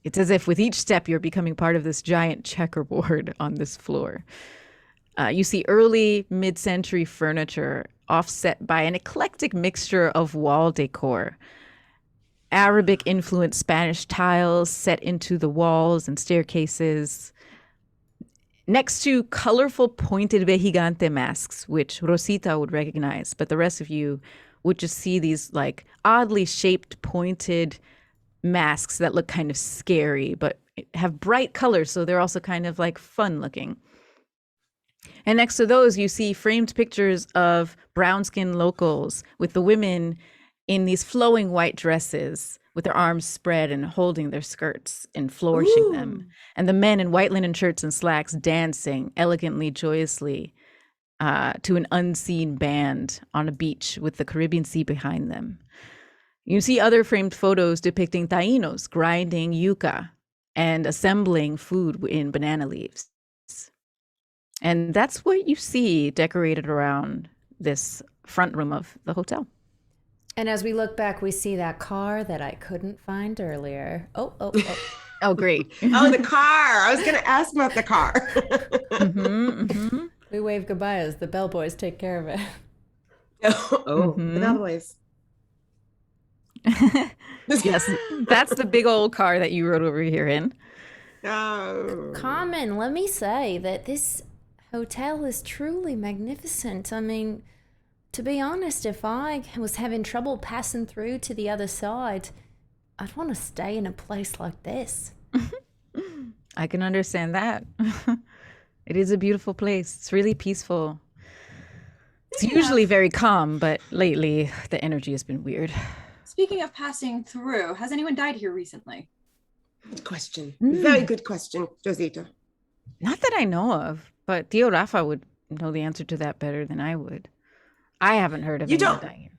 it's as if with each step you're becoming part of this giant checkerboard on this floor. You see early mid-century furniture offset by an eclectic mixture of wall decor. Arabic-influenced Spanish tiles set into the walls and staircases. Next to colorful pointed vejigante masks, which Rosita would recognize, but the rest of you would just see these like oddly shaped pointed masks that look kind of scary, but have bright colors, so they're also kind of like fun looking. And next to those, you see framed pictures of brown-skinned locals with the women in these flowing white dresses with their arms spread and holding their skirts and flourishing them. And the men in white linen shirts and slacks dancing elegantly, joyously to an unseen band on a beach with the Caribbean Sea behind them. You see other framed photos depicting Tainos grinding yuca and assembling food in banana leaves. And that's what you see decorated around this front room of the hotel. And as we look back, we see that car that I couldn't find earlier. Oh. Oh, great. Oh, the car. I was going to ask about the car. We wave goodbye as the bellboys take care of it. The bellboys. Yes, that's the big old car that you rode over here in. Carmen, let me say that this hotel is truly magnificent. I mean, to be honest, if I was having trouble passing through to the other side, I'd want to stay in a place like this. I can understand that. It is a beautiful place. It's really peaceful. It's usually very calm, but lately the energy has been weird. Speaking of passing through, has anyone died here recently? Good question. Very good question, Josita. Not that I know of, but Tio Rafa would know the answer to that better than I would. I haven't heard of anyone dying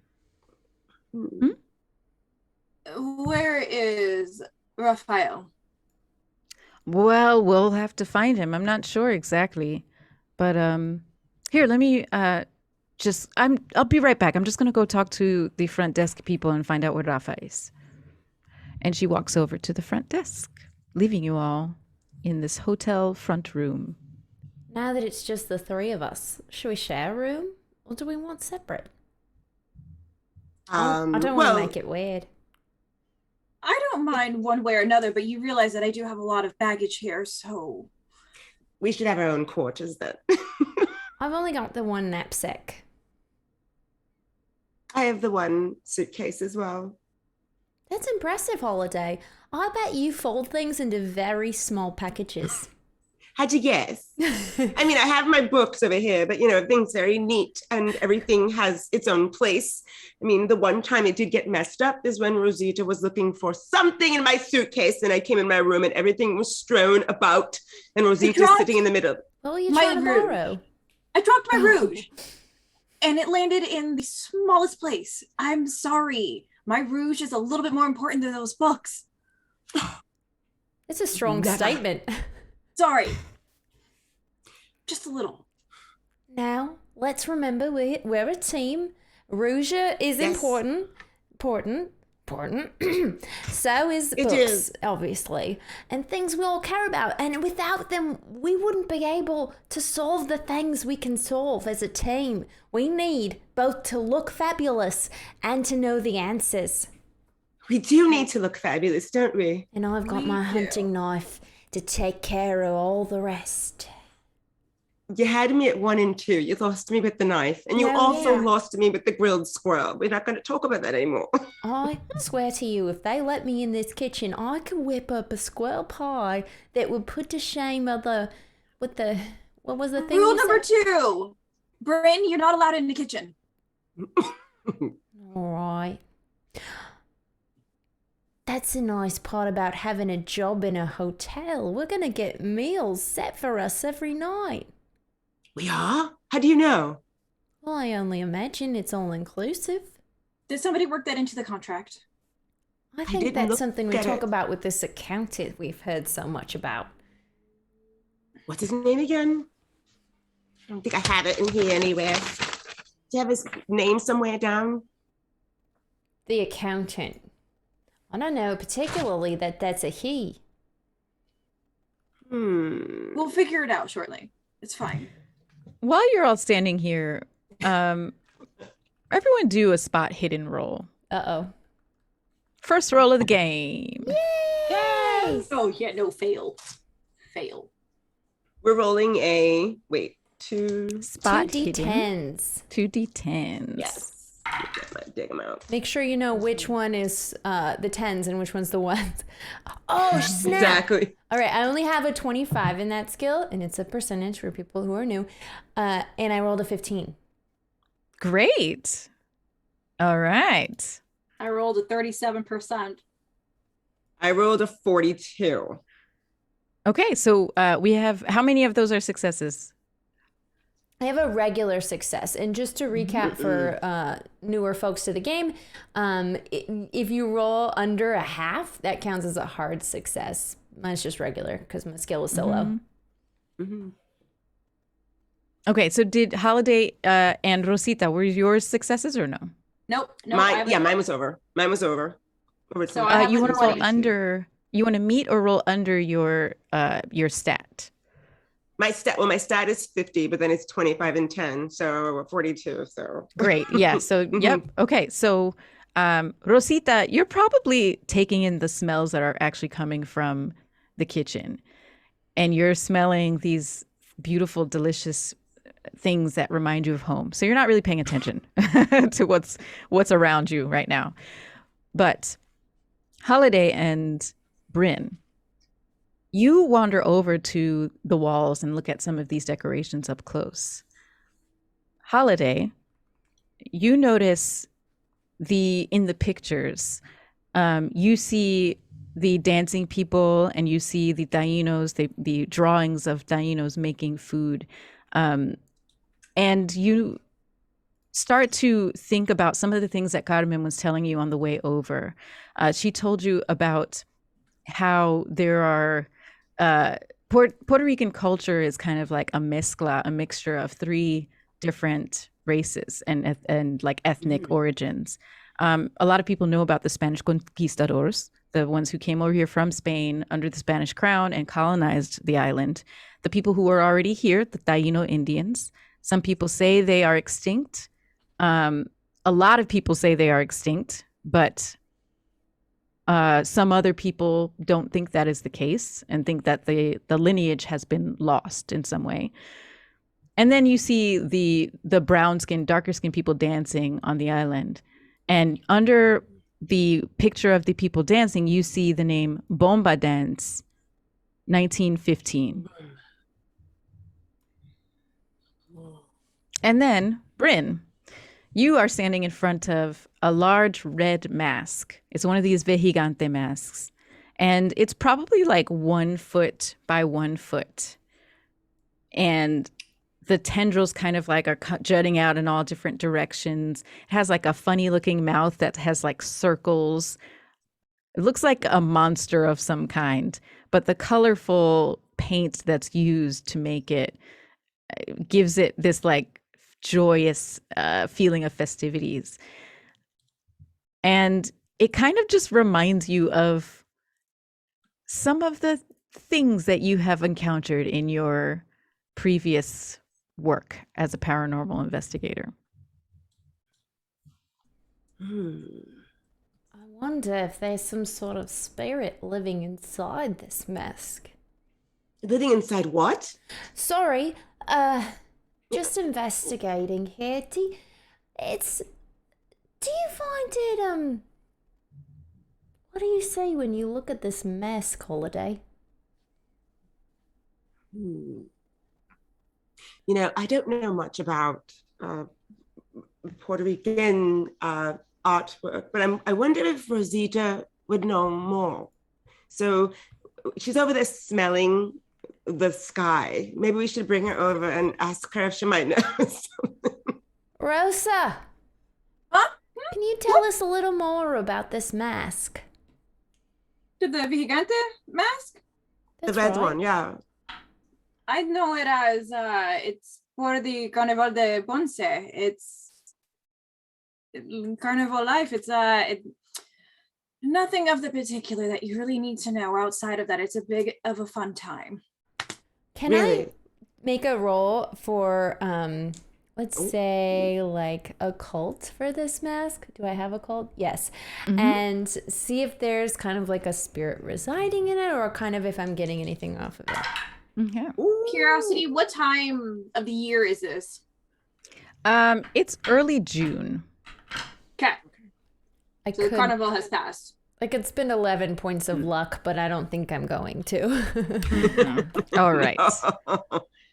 here. Where is Raphael? Well, we'll have to find him. I'm not sure exactly, but here, let me I'll be right back. I'm just gonna go talk to the front desk people and find out where Rafa is. And she walks over to the front desk, leaving you all in this hotel front room. Now that it's just the three of us, should we share a room or do we want separate? I don't want to make it weird. I don't mind one way or another, but you realize that I do have a lot of baggage here, so... We should have our own quarters then. I've only got the one knapsack. I have the one suitcase as well. That's impressive, Holiday. I bet you fold things into very small packages. How'd you guess? I mean, I have my books over here, but everything's very neat and everything has its own place. I mean, the one time it did get messed up is when Rosita was looking for something in my suitcase and I came in my room and everything was strewn about and Rosita's sitting in the middle. What were you trying to borrow? I dropped my rouge and it landed in the smallest place. I'm sorry. My rouge is a little bit more important than those books. It's a strong statement. Sorry. Just a little. Now, let's remember we're a team. Rouge is important. So is books, obviously. And things we all care about. And without them, we wouldn't be able to solve the things we can solve as a team. We need both to look fabulous and to know the answers. We do need to look fabulous, don't we? And I've got my hunting knife to take care of all the rest. You had me at 1 and 2. You lost me with the knife. And you also lost me with the grilled squirrel. We're not going to talk about that anymore. I swear to you, if they let me in this kitchen, I could whip up a squirrel pie that would put to shame what was the thing? Rule number 2. Bryn, you're not allowed in the kitchen. All right. That's the nice part about having a job in a hotel. We're going to get meals set for us every night. We are? How do you know? Well, I only imagine it's all inclusive. Did somebody work that into the contract? I think that's something we talk about with this accountant we've heard so much about. What's his name again? I don't think I have it in here anywhere. Do you have his name somewhere down? The accountant. I don't know particularly that's a he. We'll figure it out shortly. It's fine. While you're all standing here, everyone do a spot hidden roll. Uh-oh. First roll of the game. Yay! Oh, yeah, no, fail. We're rolling two spot 2d10s. 2d10s. Yes. Dig them out. Make sure you know which one is the 10s and which one's the 1s. Oh, snap. Exactly. All right, I only have a 25 in that skill, and it's a percentage for people who are new. And I rolled a 15. Great. All right. I rolled a 37%. I rolled a 42. Okay, so we have, how many of those are successes? I have a regular success. And just to recap for newer folks to the game, if you roll under a half, that counts as a hard success. Mine's just regular because my skill was so low. Mm-hmm. Okay, so did Holiday and Rosita, were yours successes or no? Nope. Mine was over. So I have you want to roll 22. under, you want to meet or roll under your stat? My stat is 50, but then it's 25 and 10, so 42. So great, yeah. So yep. Okay, so Rosita, you're probably taking in the smells that are actually coming from the kitchen, and you're smelling these beautiful, delicious things that remind you of home. So you're not really paying attention to what's around you right now. But Holiday and Bryn, you wander over to the walls and look at some of these decorations up close. Holiday, you notice in the pictures, you see the dancing people and you see the Tainos, the drawings of Tainos making food. And you start to think about some of the things that Carmen was telling you on the way over. She told you about how there are Puerto Rican culture is kind of like a mixture of 3 different races and like ethnic origins. A lot of people know about the Spanish conquistadors, the ones who came over here from Spain under the Spanish crown and colonized the island. The people who were already here, the Taino Indians. Some people say they are extinct. A lot of people say they are extinct, but some other people don't think that is the case and think that the lineage has been lost in some way. And then you see the brown skinned, darker skinned people dancing on the island. And under the picture of the people dancing, you see the name Bomba Dance, 1915. And then, Bryn, you are standing in front of a large red mask. It's one of these Vejigante masks. And it's probably like 1 foot by 1 foot. And the tendrils kind of like are jutting out in all different directions. It has like a funny looking mouth that has like circles. It looks like a monster of some kind, but the colorful paint that's used to make it gives it this like joyous feeling of festivities. And it kind of just reminds you of some of the things that you have encountered in your previous work as a paranormal investigator. I wonder if there's some sort of spirit living inside this mask. Living inside what? Sorry, just investigating here. Do you find it, what do you say when you look at this mask, Holiday? You know, I don't know much about Puerto Rican artwork, but I wonder if Rosita would know more. So she's over there smelling the sky. Maybe we should bring her over and ask her if she might know something. Rosa! Huh? Can you tell us a little more about this mask? To the Vigilante mask? The That's red right. one, yeah. I know it as it's for the Carnival de Ponce. It's carnival life. It's nothing of the particular that you really need to know outside of that. It's a big of a fun time. Can I Really? make a roll for let's say like a cult for this mask? Do I have a cult? Yes. And see if there's kind of like a spirit residing in it, or kind of if I'm getting anything off of it. Yeah. Curiosity, what time of the year is this? It's early June. Okay, I so the could, carnival has passed. I could spend 11 points of luck, but I don't think I'm going to. All right.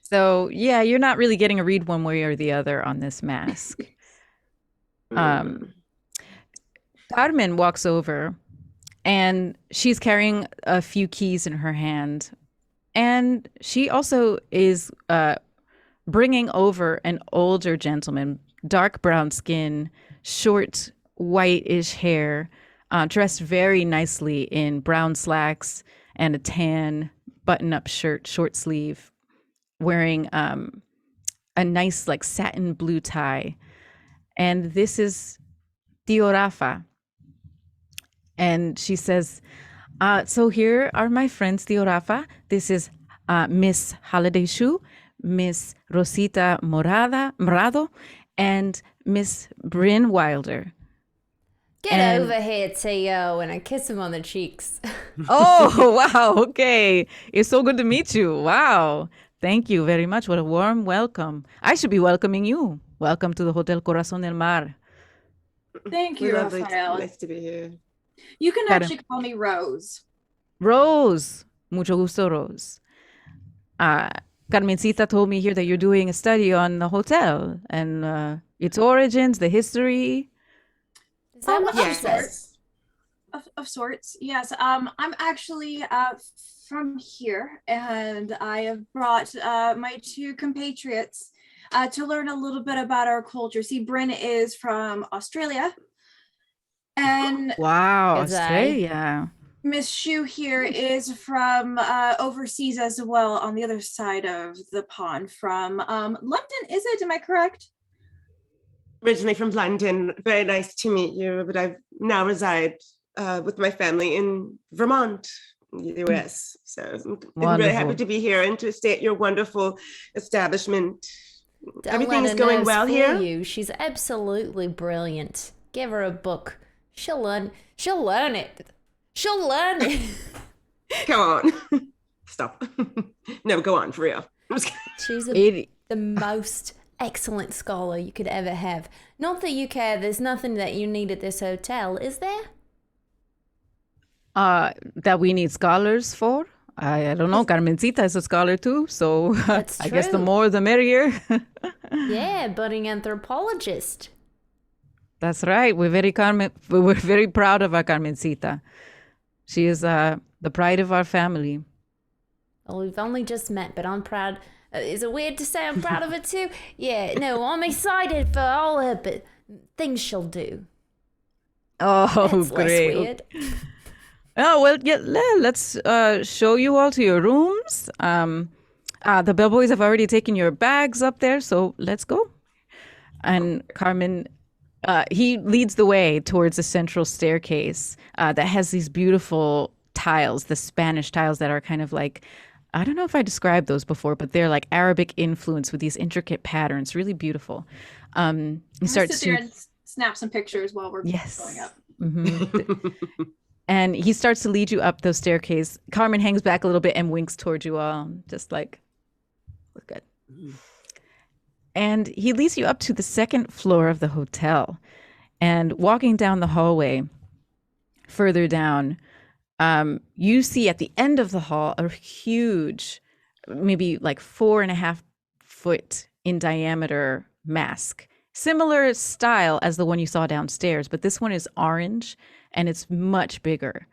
So yeah, you're not really getting a read one way or the other on this mask. Carmen walks over and she's carrying a few keys in her hand. And she also is bringing over an older gentleman, dark brown skin, short whitish hair, dressed very nicely in brown slacks and a tan button-up shirt, short sleeve, wearing a nice like satin blue tie. And this is Tio Rafa. And she says, so here are my friends, Tio Rafa. This is Miss Holiday Shoe, Miss Rosita Morado, and Miss Bryn Wilder. Get over here, Tio, and I kiss him on the cheeks. Oh, wow. Okay. It's so good to meet you. Wow. Thank you very much. What a warm welcome. I should be welcoming you. Welcome to the Hotel Corazon del Mar. Thank you, Lovely. Rafael. Nice to be here. You can Got it. actually call me Rose. Rose. Mucho gusto, Rose. Carmencita told me here that you're doing a study on the hotel and its origins, the history. Is that what she Yes. says? Of sorts, yes. I'm actually from here, and I have brought my two compatriots to learn a little bit about our culture. See, Bryn is from Australia, and Wow, Is I? Australia. Miss Shu here is from overseas as well, on the other side of the pond, from London. Is it? Am I correct? Originally from London. Very nice to meet you, but I now reside with my family in Vermont, US. So I'm really happy Wonderful. to be here and to stay at your wonderful establishment. Don't Everything let is her going nerves well fool here? You. She's absolutely brilliant. Give her a book. She'll learn. She'll learn it. She'll learn it. Come on. Stop. No, go on, for real. I'm just kidding. She's It, the most excellent scholar you could ever have. Not that you care. There's nothing that you need at this hotel, is there? That we need scholars for. I don't know. Carmencita is a scholar too, so That's I guess the true. more the merrier. Yeah, budding anthropologist. That's right. We're very proud of our Carmencita. She is the pride of our family. Well, we've only just met, but I'm proud. Is it weird to say I'm proud of it too? Yeah, no, I'm excited for all her things she'll do. Oh, That's less great. weird. Oh, well, yeah, let's show you all to your rooms. The bellboys have already taken your bags up there, so let's go. And Carmen, he leads the way towards a central staircase that has these beautiful tiles, the Spanish tiles that are kind of like, I don't know if I described those before, but they're like Arabic influence with these intricate patterns, really beautiful. He I'm gonna starts sit there to, and snap some pictures while we're yes. going up. Mhm. And he starts to lead you up the staircase. Carmen hangs back a little bit and winks towards you all, just like, look good. And he leads you up to the second floor of the hotel. And walking down the hallway, further down, you see at the end of the hall a huge, maybe like 4.5 foot in diameter mask. Similar style as the one you saw downstairs, but this one is orange and it's much bigger.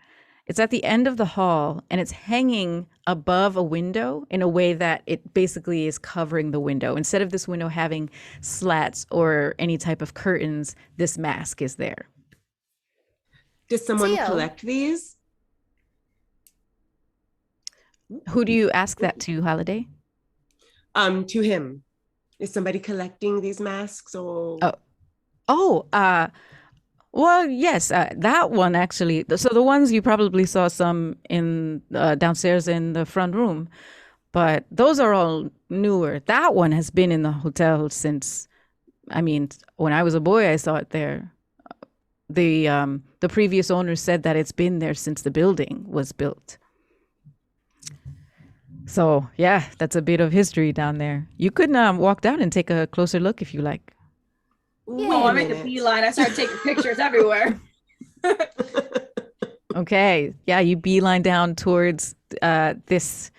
It's at the end of the hall and it's hanging above a window in a way that it basically is covering the window. Instead of this window having slats or any type of curtains, this mask is there. Does someone Theo. collect these? Who do you ask that to, Holiday? To him. Is somebody collecting these masks or? Well, yes, that one actually. So the ones you probably saw some in downstairs in the front room, but those are all newer. That one has been in the hotel since, I mean, when I was a boy, I saw it there. The previous owner said that it's been there since the building was built. So yeah, that's a bit of history down there. You could walk down and take a closer look if you like. Wait Oh, a I made the minute. beeline. I started taking pictures everywhere. Okay, yeah, you beeline down towards this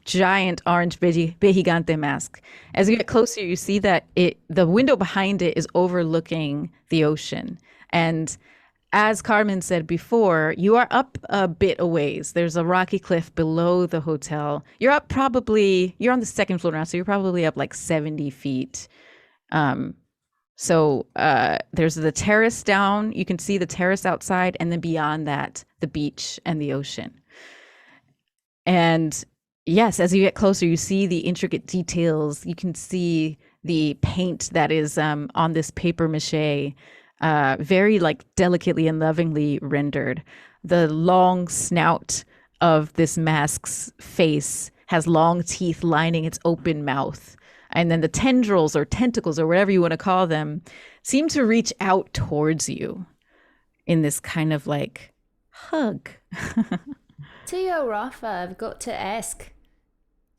giant orange Behigante mask. As you get closer, you see that the window behind it is overlooking the ocean. And as Carmen said before, you are up a bit a ways. There's a rocky cliff below the hotel. You're on the second floor now, so you're probably up like 70 feet. So there's the terrace down. You can see the terrace outside, and then beyond that, the beach and the ocean. And yes, as you get closer, you see the intricate details. You can see the paint that is on this paper mache, very like delicately and lovingly rendered. The long snout of this mask's face has long teeth lining its open mouth. And then the tendrils or tentacles or whatever you want to call them seem to reach out towards you in this kind of like hug. Tio Rafa, I've got to ask,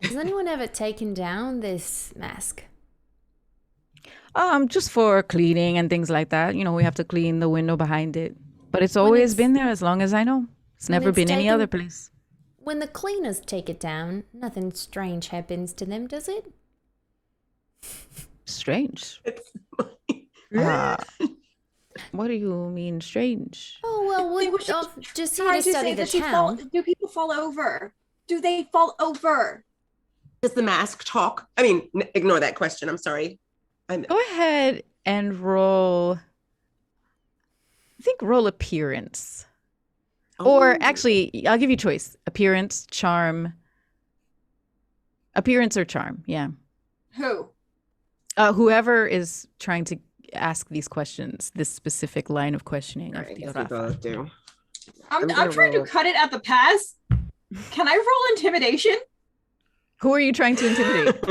has anyone ever taken down this mask? Just for cleaning and things like that. You know, we have to clean the window behind it. But it's always been there as long as I know. It's never been any other place. When the cleaners take it down, nothing strange happens to them, does it? Strange. What do you mean strange? Oh, well, They we're wish- just here Trying to study say, the does he fall- town. do people fall over? Do they fall over? Does the mask talk? I mean, ignore that question. I'm sorry. Go ahead and roll. I think roll appearance. Or actually, I'll give you choice. Appearance, charm. Appearance or charm, yeah. Who? Whoever is trying to ask these questions, this specific line of questioning. All Of right, the guess we Rafa. both do. I'm gonna trying to roll. cut it at the pass. Can I roll intimidation? Who are you trying to intimidate?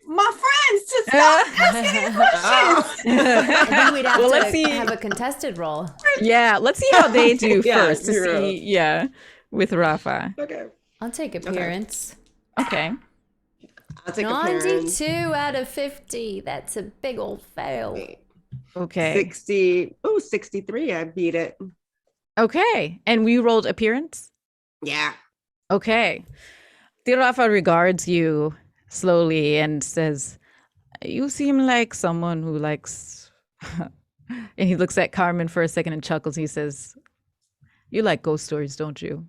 My friends to stop asking me questions. I think we'd have Well, let's to see. have a contested roll. Yeah, let's see how they do Yeah, first to you're see. Yeah, with Rafa. Okay. I'll take appearance. Okay. I'll take appearance. 92 out of 50. That's a big old fail. Wait, Okay. 60. Oh, 63. I beat it. Okay. And we rolled appearance? Yeah. Okay. Tio Rafa regards you slowly and says, you seem like someone who likes... And he looks at Carmen for a second and chuckles. He says, you like ghost stories, don't you?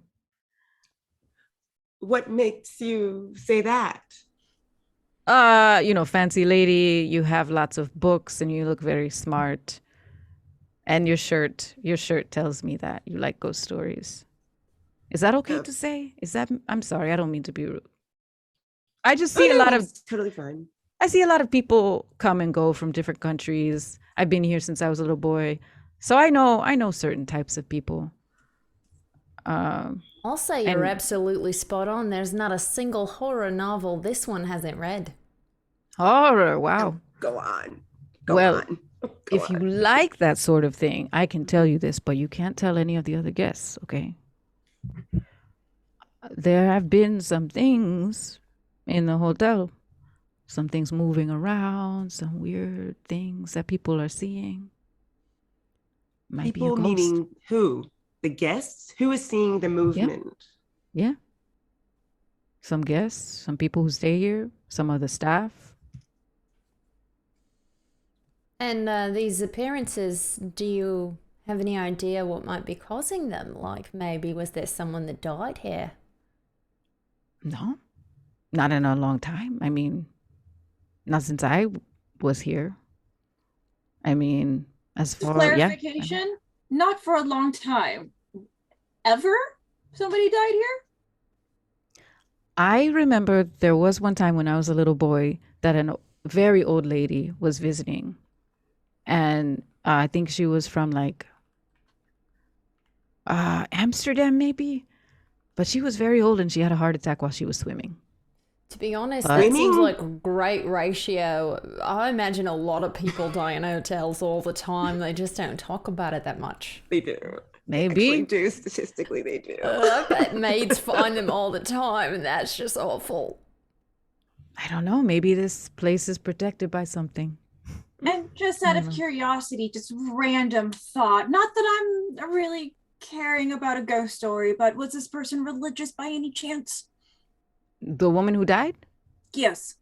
What makes you say that? Fancy lady, you have lots of books and you look very smart. And your shirt tells me that you like ghost stories. Is that okay to say? I'm sorry, I don't mean to be rude. I just see It's totally fine. I see a lot of people come and go from different countries. I've been here since I was a little boy. So I know certain types of people. I'll say you're absolutely spot on. There's not a single horror novel this one hasn't read. Horror, wow. Go on. If you like that sort of thing, I can tell you this, but you can't tell any of the other guests, okay? There have been some things in the hotel. Some things moving around, some weird things that people are seeing. Might people be a ghost. Meaning who? The guests? Who is seeing the movement? Yeah. Some guests, some people who stay here, some of the staff. And these appearances, do you have any idea what might be causing them? Like maybe was there someone that died here? No, not in a long time. I mean, not since I was here. I mean, as far clarification, not for a long time. Ever? Somebody died here? I remember there was one time when I was a little boy that a very old lady was visiting. And I think she was from like Amsterdam maybe. But she was very old and she had a heart attack while she was swimming. To be honest, that seems like a great ratio. I imagine a lot of people die in hotels all the time. They just don't talk about it that much. They do. Maybe. They do. Statistically, they do. I bet maids find them all the time, and that's just awful. I don't know. Maybe this place is protected by something. And just out of curiosity, just random thought. Not that I'm really caring about a ghost story, but was this person religious by any chance? The woman who died? Yes.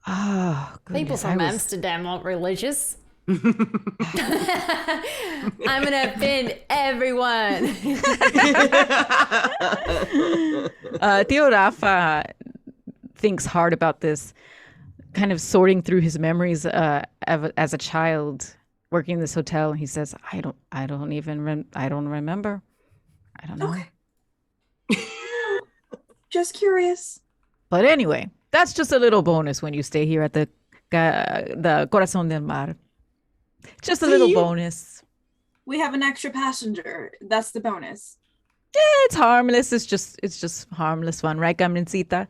Oh, goodness. People from Amsterdam aren't religious. I'm gonna offend everyone. Tio Rafa thinks hard about this, kind of sorting through his memories as a child working in this hotel. And he says, I don't remember. I don't know. Okay. Just curious. But anyway, that's just a little bonus when you stay here at the Corazón del Mar. Just a little bonus. We have an extra passenger. That's the bonus. Yeah, it's harmless. It's just harmless fun, right, Carmencita?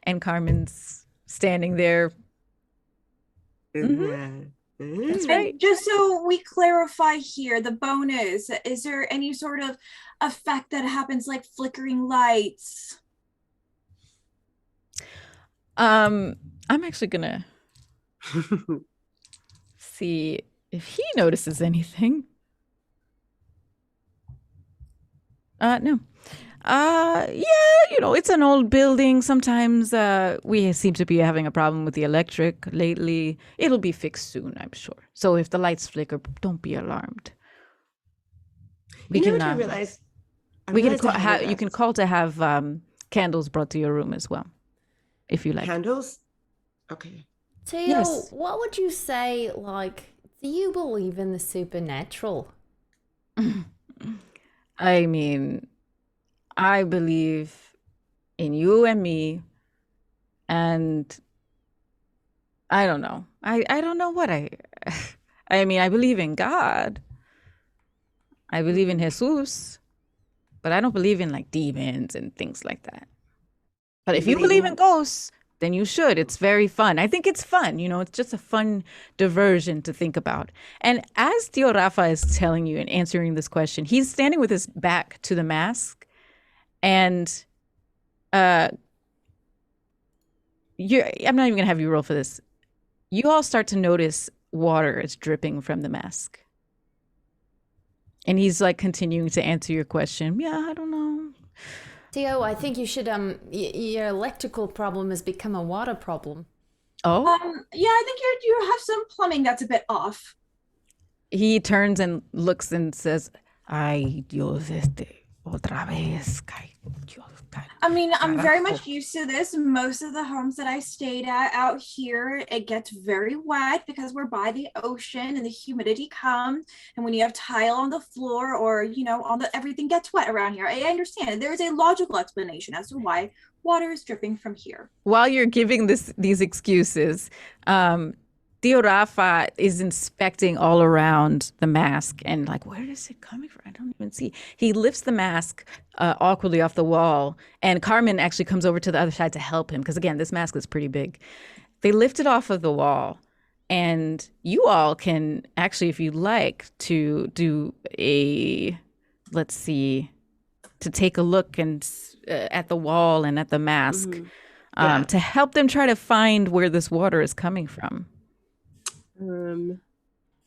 And Carmen's standing there. Mm-hmm. That's right. And just so we clarify here, the bonus, is there any sort of effect that happens like flickering lights? I'm actually gonna see if he notices anything. No. It's an old building. Sometimes we seem to be having a problem with the electric lately. It'll be fixed soon, I'm sure. So if the lights flicker, don't be alarmed. I realize you can call to have candles brought to your room as well, if you like. Candles? Okay. Tio, Yes. what would you say, like, do you believe in the supernatural? I mean, I believe in you and me, and I don't know. I don't know what I mean, I believe in God. I believe in Jesus, but I don't believe in like demons and things like that. But if you believe in ghosts, then you should. It's very fun. I think it's fun. It's just a fun diversion to think about. And as Tio Rafa is telling you and answering this question, he's standing with his back to the mask. And I'm not even going to have you roll for this. You all start to notice water is dripping from the mask. And he's like continuing to answer your question. Yeah, I don't know. Theo, I think you should your electrical problem has become a water problem. Oh, Yeah, I think you have some plumbing that's a bit off. he turns and looks and says, "Ay, Dios, otra vez. I mean, I'm very much used to this. Most of the homes that I stayed at out here, it gets very wet because we're by the ocean and the humidity comes. And when you have tile on the floor or, everything gets wet around here. I understand. There is a logical explanation as to why water is dripping from here. While you're giving these excuses, Tio Rafa is inspecting all around the mask and like, where is it coming from? I don't even see. He lifts the mask awkwardly off the wall, and Carmen actually comes over to the other side to help him because, again, this mask is pretty big. They lift it off of the wall, and you all can actually, if you'd like, to do let's see, to take a look and at the wall and at the mask to help them try to find where this water is coming from.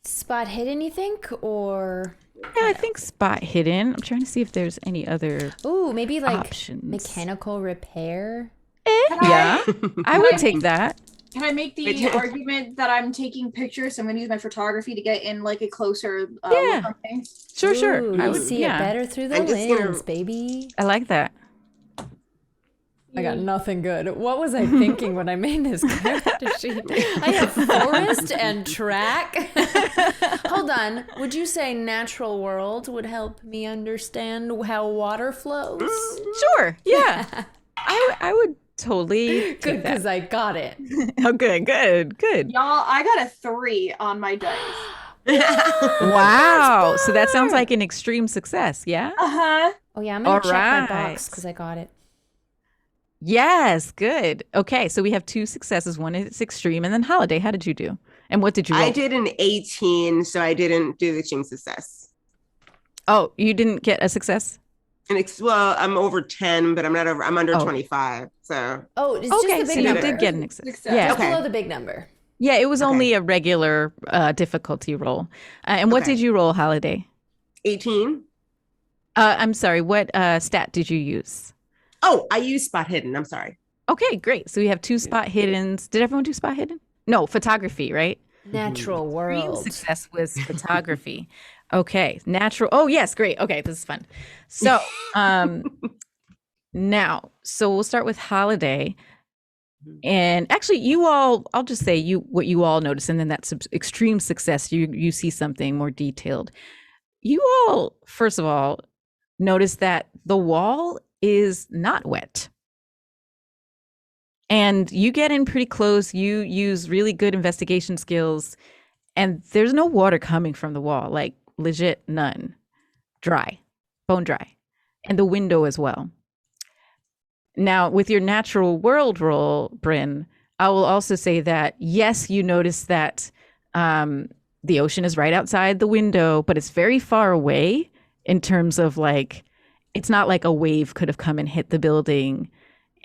Spot hidden, you think, or? Yeah, I think spot hidden. I'm trying to see if there's any other maybe like options. mechanical repair. Yeah, I would take that. Can I make the argument that I'm taking pictures? So I'm going to use my photography to get in like a closer Yeah. look on things. Sure. I would see it better through the lens, baby. I like that. I got nothing good. What was I thinking when I made this character sheet? I have forest and track. Hold on. Would you say natural world would help me understand how water flows? Sure. Yeah. I would totally Good, because I got it. Oh, good. Y'all, I got a 3 on my dice. Wow. So that sounds like an extreme success. Yeah. Uh-huh. Oh, yeah. I'm going to check my Alright. box because I got it. Yes. Good. Okay. So we have 2 successes. One is extreme. And then Holiday, how did you do? And what did you roll? I did an 18, so I didn't do the extreme success. Oh, you didn't get a success? Well, I'm over 10, but I'm not over. I'm under Oh. 25. So Oh, it's Okay. just the So big you number. did get an success. Success. Yeah. Just Okay. below the big number. Yeah. It was Okay. only a regular difficulty roll. And what Okay. did you roll, Holiday? 18. I'm sorry. What stat did you use? Oh, I use spot hidden. I'm sorry. Okay, great. So we have 2 spot hiddens. Did everyone do spot hidden? No, photography, right? Natural Extreme world. success was photography. Okay, natural. Oh, yes, great. Okay, this is fun. So, now, we'll start with Holiday. And actually, I'll just say what you all notice, and then that extreme success, you see something more detailed. You all, first of all, notice that the wall is not wet. And you get in pretty close. You use really good investigation skills, and there's no water coming from the wall, like legit none. Dry, bone dry, and the window as well. Now, with your natural world roll, Bryn, I will also say that, yes, you notice that the ocean is right outside the window, but it's very far away in terms of like, it's not like a wave could have come and hit the building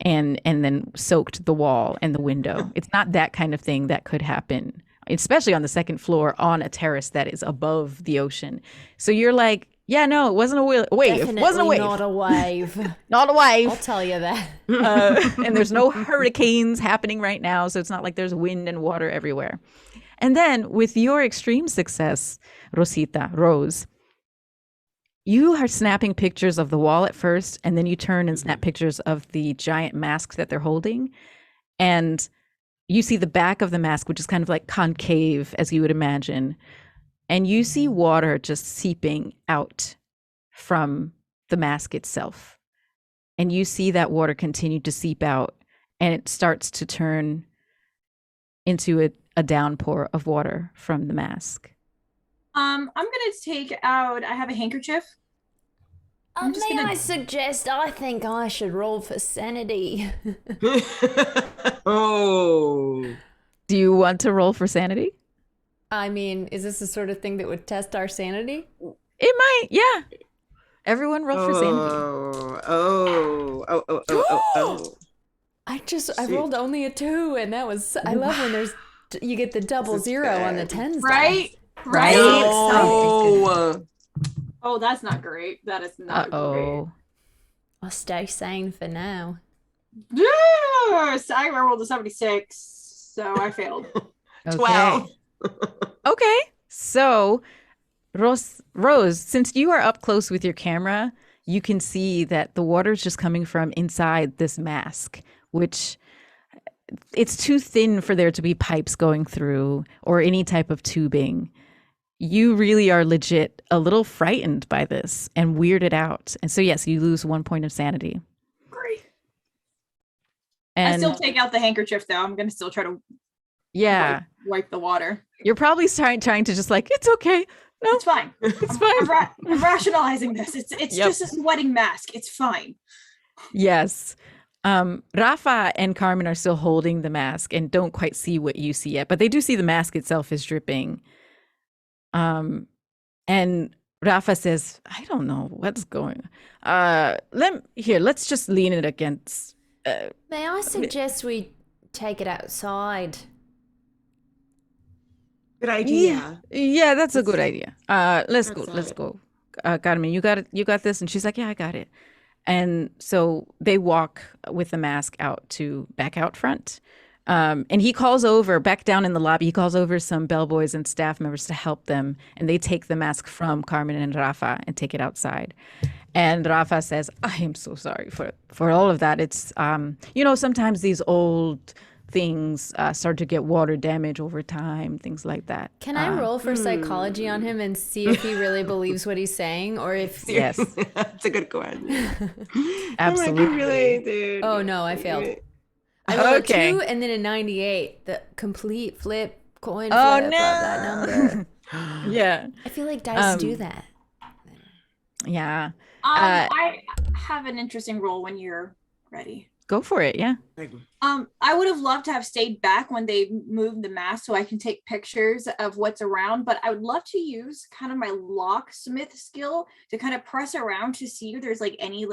and then soaked the wall and the window. It's not that kind of thing that could happen, especially on the second floor on a terrace that is above the ocean. So you're like, yeah, no, it wasn't a wave. Definitely It wasn't a wave. not a wave. Not a I'll wave. tell you that. And there's no hurricanes happening right now. So it's not like there's wind and water everywhere. And then with your extreme success, Rose, you are snapping pictures of the wall at first, and then you turn and snap pictures of the giant mask that they're holding. And you see the back of the mask, which is kind of like concave, as you would imagine. And you see water just seeping out from the mask itself. And you see that water continue to seep out, and it starts to turn into a downpour of water from the mask. I'm gonna take out. I have a handkerchief. I'm just May gonna- I suggest, I think I should roll for sanity. Oh. Do you want to roll for sanity? I mean, is this the sort of thing that would test our sanity? It might, yeah. Everyone roll for sanity. Oh. I rolled only a 2, and that was, I love when you get the double This is zero on the good. tens. Right? Right? Oh. Oh, that's not great. That is not great. Uh-oh. I'll stay sane for now. Yes, I rolled a 76, so I failed. Okay. 12. Okay. So, Rose, since you are up close with your camera, you can see that the water is just coming from inside this mask, which it's too thin for there to be pipes going through or any type of tubing. You really are legit a little frightened by this and weirded out. And so, yes, you lose 1 point of sanity. Great. And I still take out the handkerchief though. I'm gonna still try to yeah, wipe the water. you're probably trying to just like, it's okay. No, It's fine. it's fine. I'm rationalizing this. It's Yep. just a sweating mask. It's fine. Yes. Rafa and Carmen are still holding the mask and don't quite see what you see yet, but they do see the mask itself is dripping. And Rafa says, I don't know what's going let's just lean it against May I suggest we take it outside? Good idea. yeah, that's a good idea. Let's Outside. go. Carmen, you got it, you got this. And she's like, yeah, I got it. And so they walk with the mask back out front. And he calls over back down in the lobby. He calls over some bellboys and staff members to help them. And they take the mask from Carmen and Rafa and take it outside. And Rafa says, I am so sorry for all of that. It's, sometimes these old things start to get water damage over time, things like that. Can I roll for psychology on him and see if he really believes what he's saying, or if? Yes, That's a good question. absolutely. I'm like, really, dude. Oh no, I failed. I rolled Okay. a 2 and then a 98. The complete flip coin flip Oh, of that number. Yeah. I feel like dice do that. Yeah. I have an interesting role when you're ready. Go for it. Yeah. I would have loved to have stayed back when they moved the mask so I can take pictures of what's around, but I would love to use kind of my locksmith skill to kind of press around to see if there's like any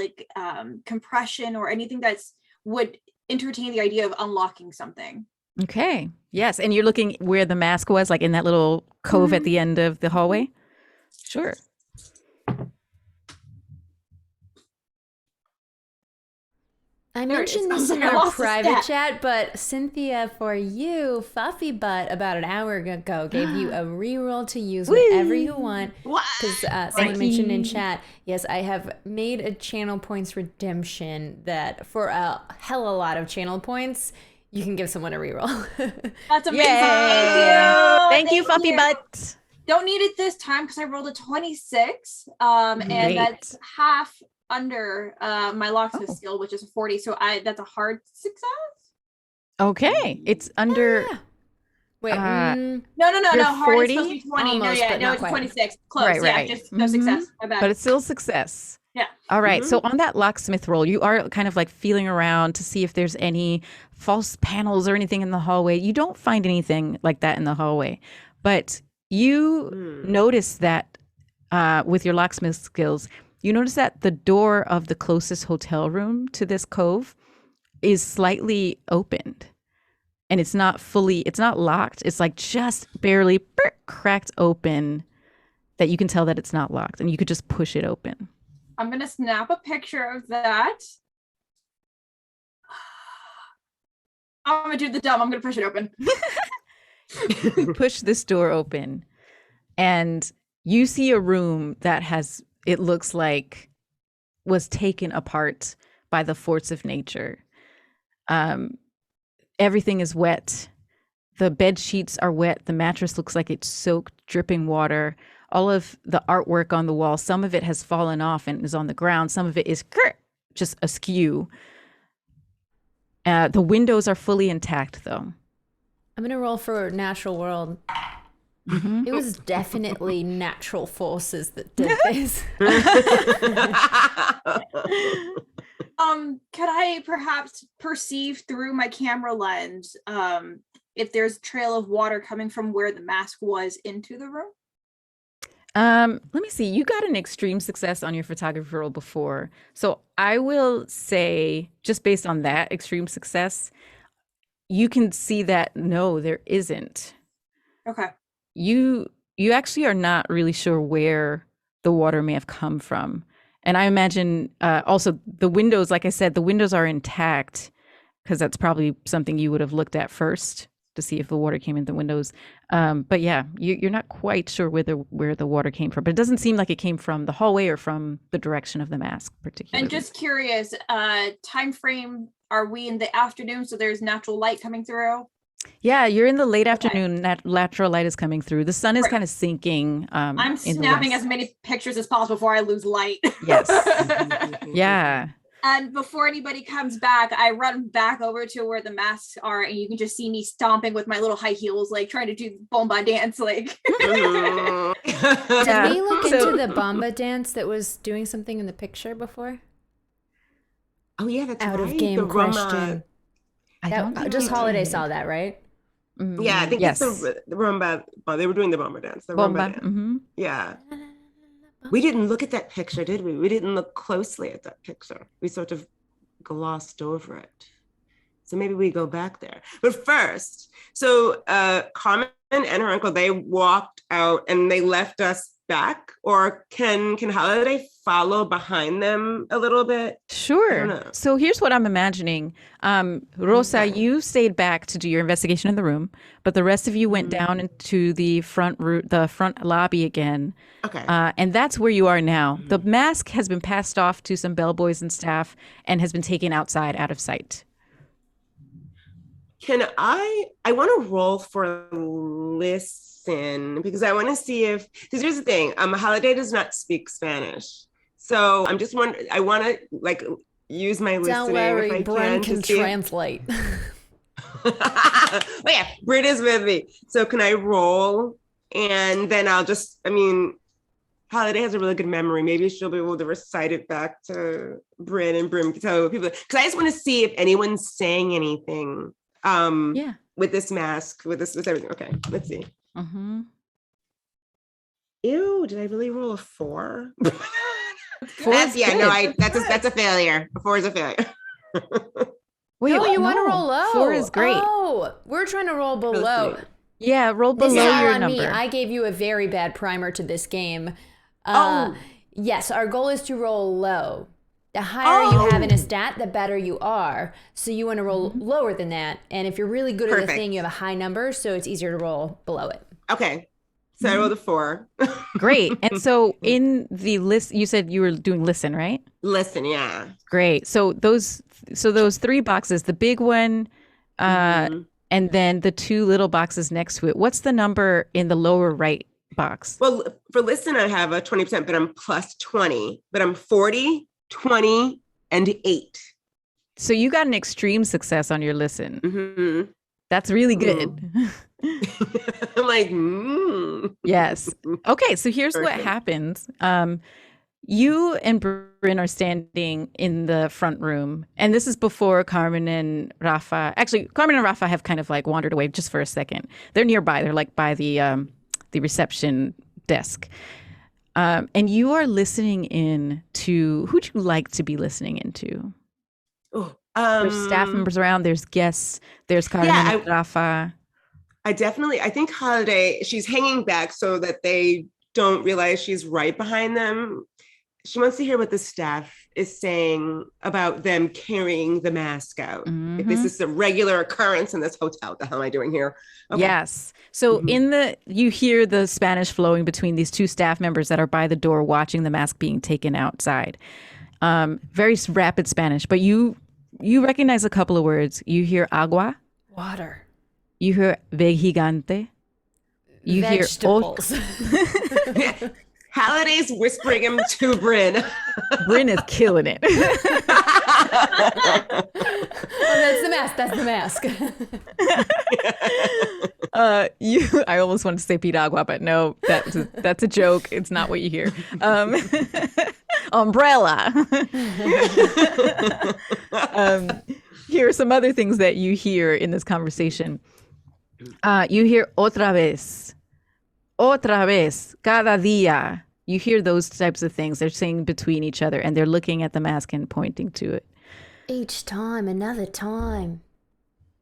compression or anything that's would entertain the idea of unlocking something. Okay. Yes. And you're looking where the mask was, like in that little cove at the end of the hallway? Sure. I There it is. mentioned I was this in like, I our lost the private stat. chat, but Cynthia, for you, Fuffy Butt, about an hour ago, gave you a reroll to use whenever you want. What? Because someone mentioned in chat, yes, I have made a channel points redemption that for a hell of a lot of channel points, you can give someone a reroll. That's amazing. Yay. Thank you, Fluffy you. Butt. Don't need it this time because I rolled a 26. And Great. that's half under my locksmith skill, which is a 40. So that's a hard success. Okay. It's under. Yeah. Wait, No. You're Hard is 40? supposed to be 20. Almost, no, but not it's quite. 26. Close. Right, Yeah, right. just no success. My bad. But it's still success. Yeah. All right. So on that locksmith roll, you are kind of like feeling around to see if there's any false panels or anything in the hallway. You don't find anything like that in the hallway, but you notice that with your locksmith skills, you notice that the door of the closest hotel room to this cove is slightly opened. And it's not locked. It's like just barely cracked open that you can tell that it's not locked and you could just push it open. I'm going to snap a picture of that. I'm going to do the dumb. I'm going to push it open. You push this door open and you see a room that it looks like was taken apart by the force of nature. Everything is wet. The bed sheets are wet. The mattress looks like it's soaked, dripping water. All of the artwork on the wall, some of it has fallen off and is on the ground. Some of it is just askew. The windows are fully intact, though. I'm going to roll for natural world. It was definitely natural forces that did this. Could I perhaps perceive through my camera lens if there's a trail of water coming from where the mask was into the room? Let me see. You got an extreme success on your photography roll before. So I will say, just based on that extreme success, you can see that no, there isn't. Okay. You actually are not really sure where the water may have come from. And I imagine also the windows, like I said, the windows are intact because that's probably something you would have looked at first to see if the water came in the windows. But yeah, you're not quite sure where the water came from, but it doesn't seem like it came from the hallway or from the direction of the mask particularly. And just curious, time frame, are we in the afternoon so there's natural light coming through? Yeah, you're in the late afternoon. Natural light is coming through. The sun is Right. kind of sinking. I'm snapping as many pictures as possible before I lose light. Yes. Yeah. And before anybody comes back, I run back over to where the masks are, and you can just see me stomping with my little high heels, like trying to do bomba dance. Like, Did we look into the bomba dance that was doing something in the picture before? Oh yeah, that's Out right. of game the question. I don't think Just we Holiday did. saw that, right? Yeah, I think yes. it's the rumba. Well, they were doing the bomba dance. The Bomba. rumba dance. Yeah. We didn't look at that picture, did we? We didn't look closely at that picture. We sort of glossed over it. So maybe we go back there. But first, so Carmen and her uncle, they walked out and they left us back, or can Holiday follow behind them a little bit? I don't Sure. know. So here's what I'm imagining. Rosa, you stayed back to do your investigation in the room, but the rest of you went down into the front lobby again. Okay. And that's where you are now. The mask has been passed off to some bellboys and staff and has been taken outside out of sight. Can I want to roll for listen because I want to see if, because here's the thing, Holiday does not speak Spanish. So I'm just wondering, I want to like use my listening Don't worry, if I Bren can to see if- translate. But yeah, Brit is with me. So can I roll? And then Holiday has a really good memory. Maybe she'll be able to recite it back to Brit and Brim. So people, because I just want to see if anyone's saying anything Yeah. with this mask, with everything. Okay, let's see. Mm-hmm. Ew, did I really roll a 4? Four's good. That's a failure. A 4 is a failure. Wait, No, you want to roll low. 4 is great. Oh, we're trying to roll below. sweet. Yeah, roll This below is all your on number. me. I gave you a very bad primer to this game. Oh. Yes, our goal is to roll low. The higher you have in a stat, the better you are. So you want to roll lower than that. And if you're really good at the Perfect. thing, you have a high number, so it's easier to roll below it. Okay. So I rolled a 4. Great. And so in the list, you said you were doing listen, right? Listen, yeah. Great. So those 3 boxes, the big one, and then the 2 little boxes next to it. What's the number in the lower right box? Well, for listen, I have a 20%, but I'm plus 20, but I'm 40, 20, and 8. So you got an extreme success on your listen. Mm-hmm. That's really good. I'm like, Yes. Okay, so here's what Perfect. happens. You and Bryn are standing in the front room, and this is before Carmen and Rafa. Actually, Carmen and Rafa have kind of like wandered away just for a second. They're nearby. They're like by the reception desk. And you are listening in to, who'd you like to be listening into? There's staff members around, there's guests, there's Carmen and Rafa. I think Holiday, she's hanging back so that they don't realize she's right behind them. She wants to hear what the staff is saying about them carrying the mask out. If this is a regular occurrence in this hotel, what the hell am I doing here? Okay. Yes. So you hear the Spanish flowing between these 2 staff members that are by the door watching the mask being taken outside. Very rapid Spanish, but you recognize a couple of words. You hear agua. Water. You hear vegigante. You Vegetables. hear Holiday's whispering him to Bryn. Bryn is killing it. That's the mask. I almost wanted to say piragua, but no, that's a joke. It's not what you hear. Umbrella. Here are some other things that you hear in this conversation. You hear otra vez, cada día. You hear those types of things. They're saying between each other, and they're looking at the mask and pointing to it. Each time, another time.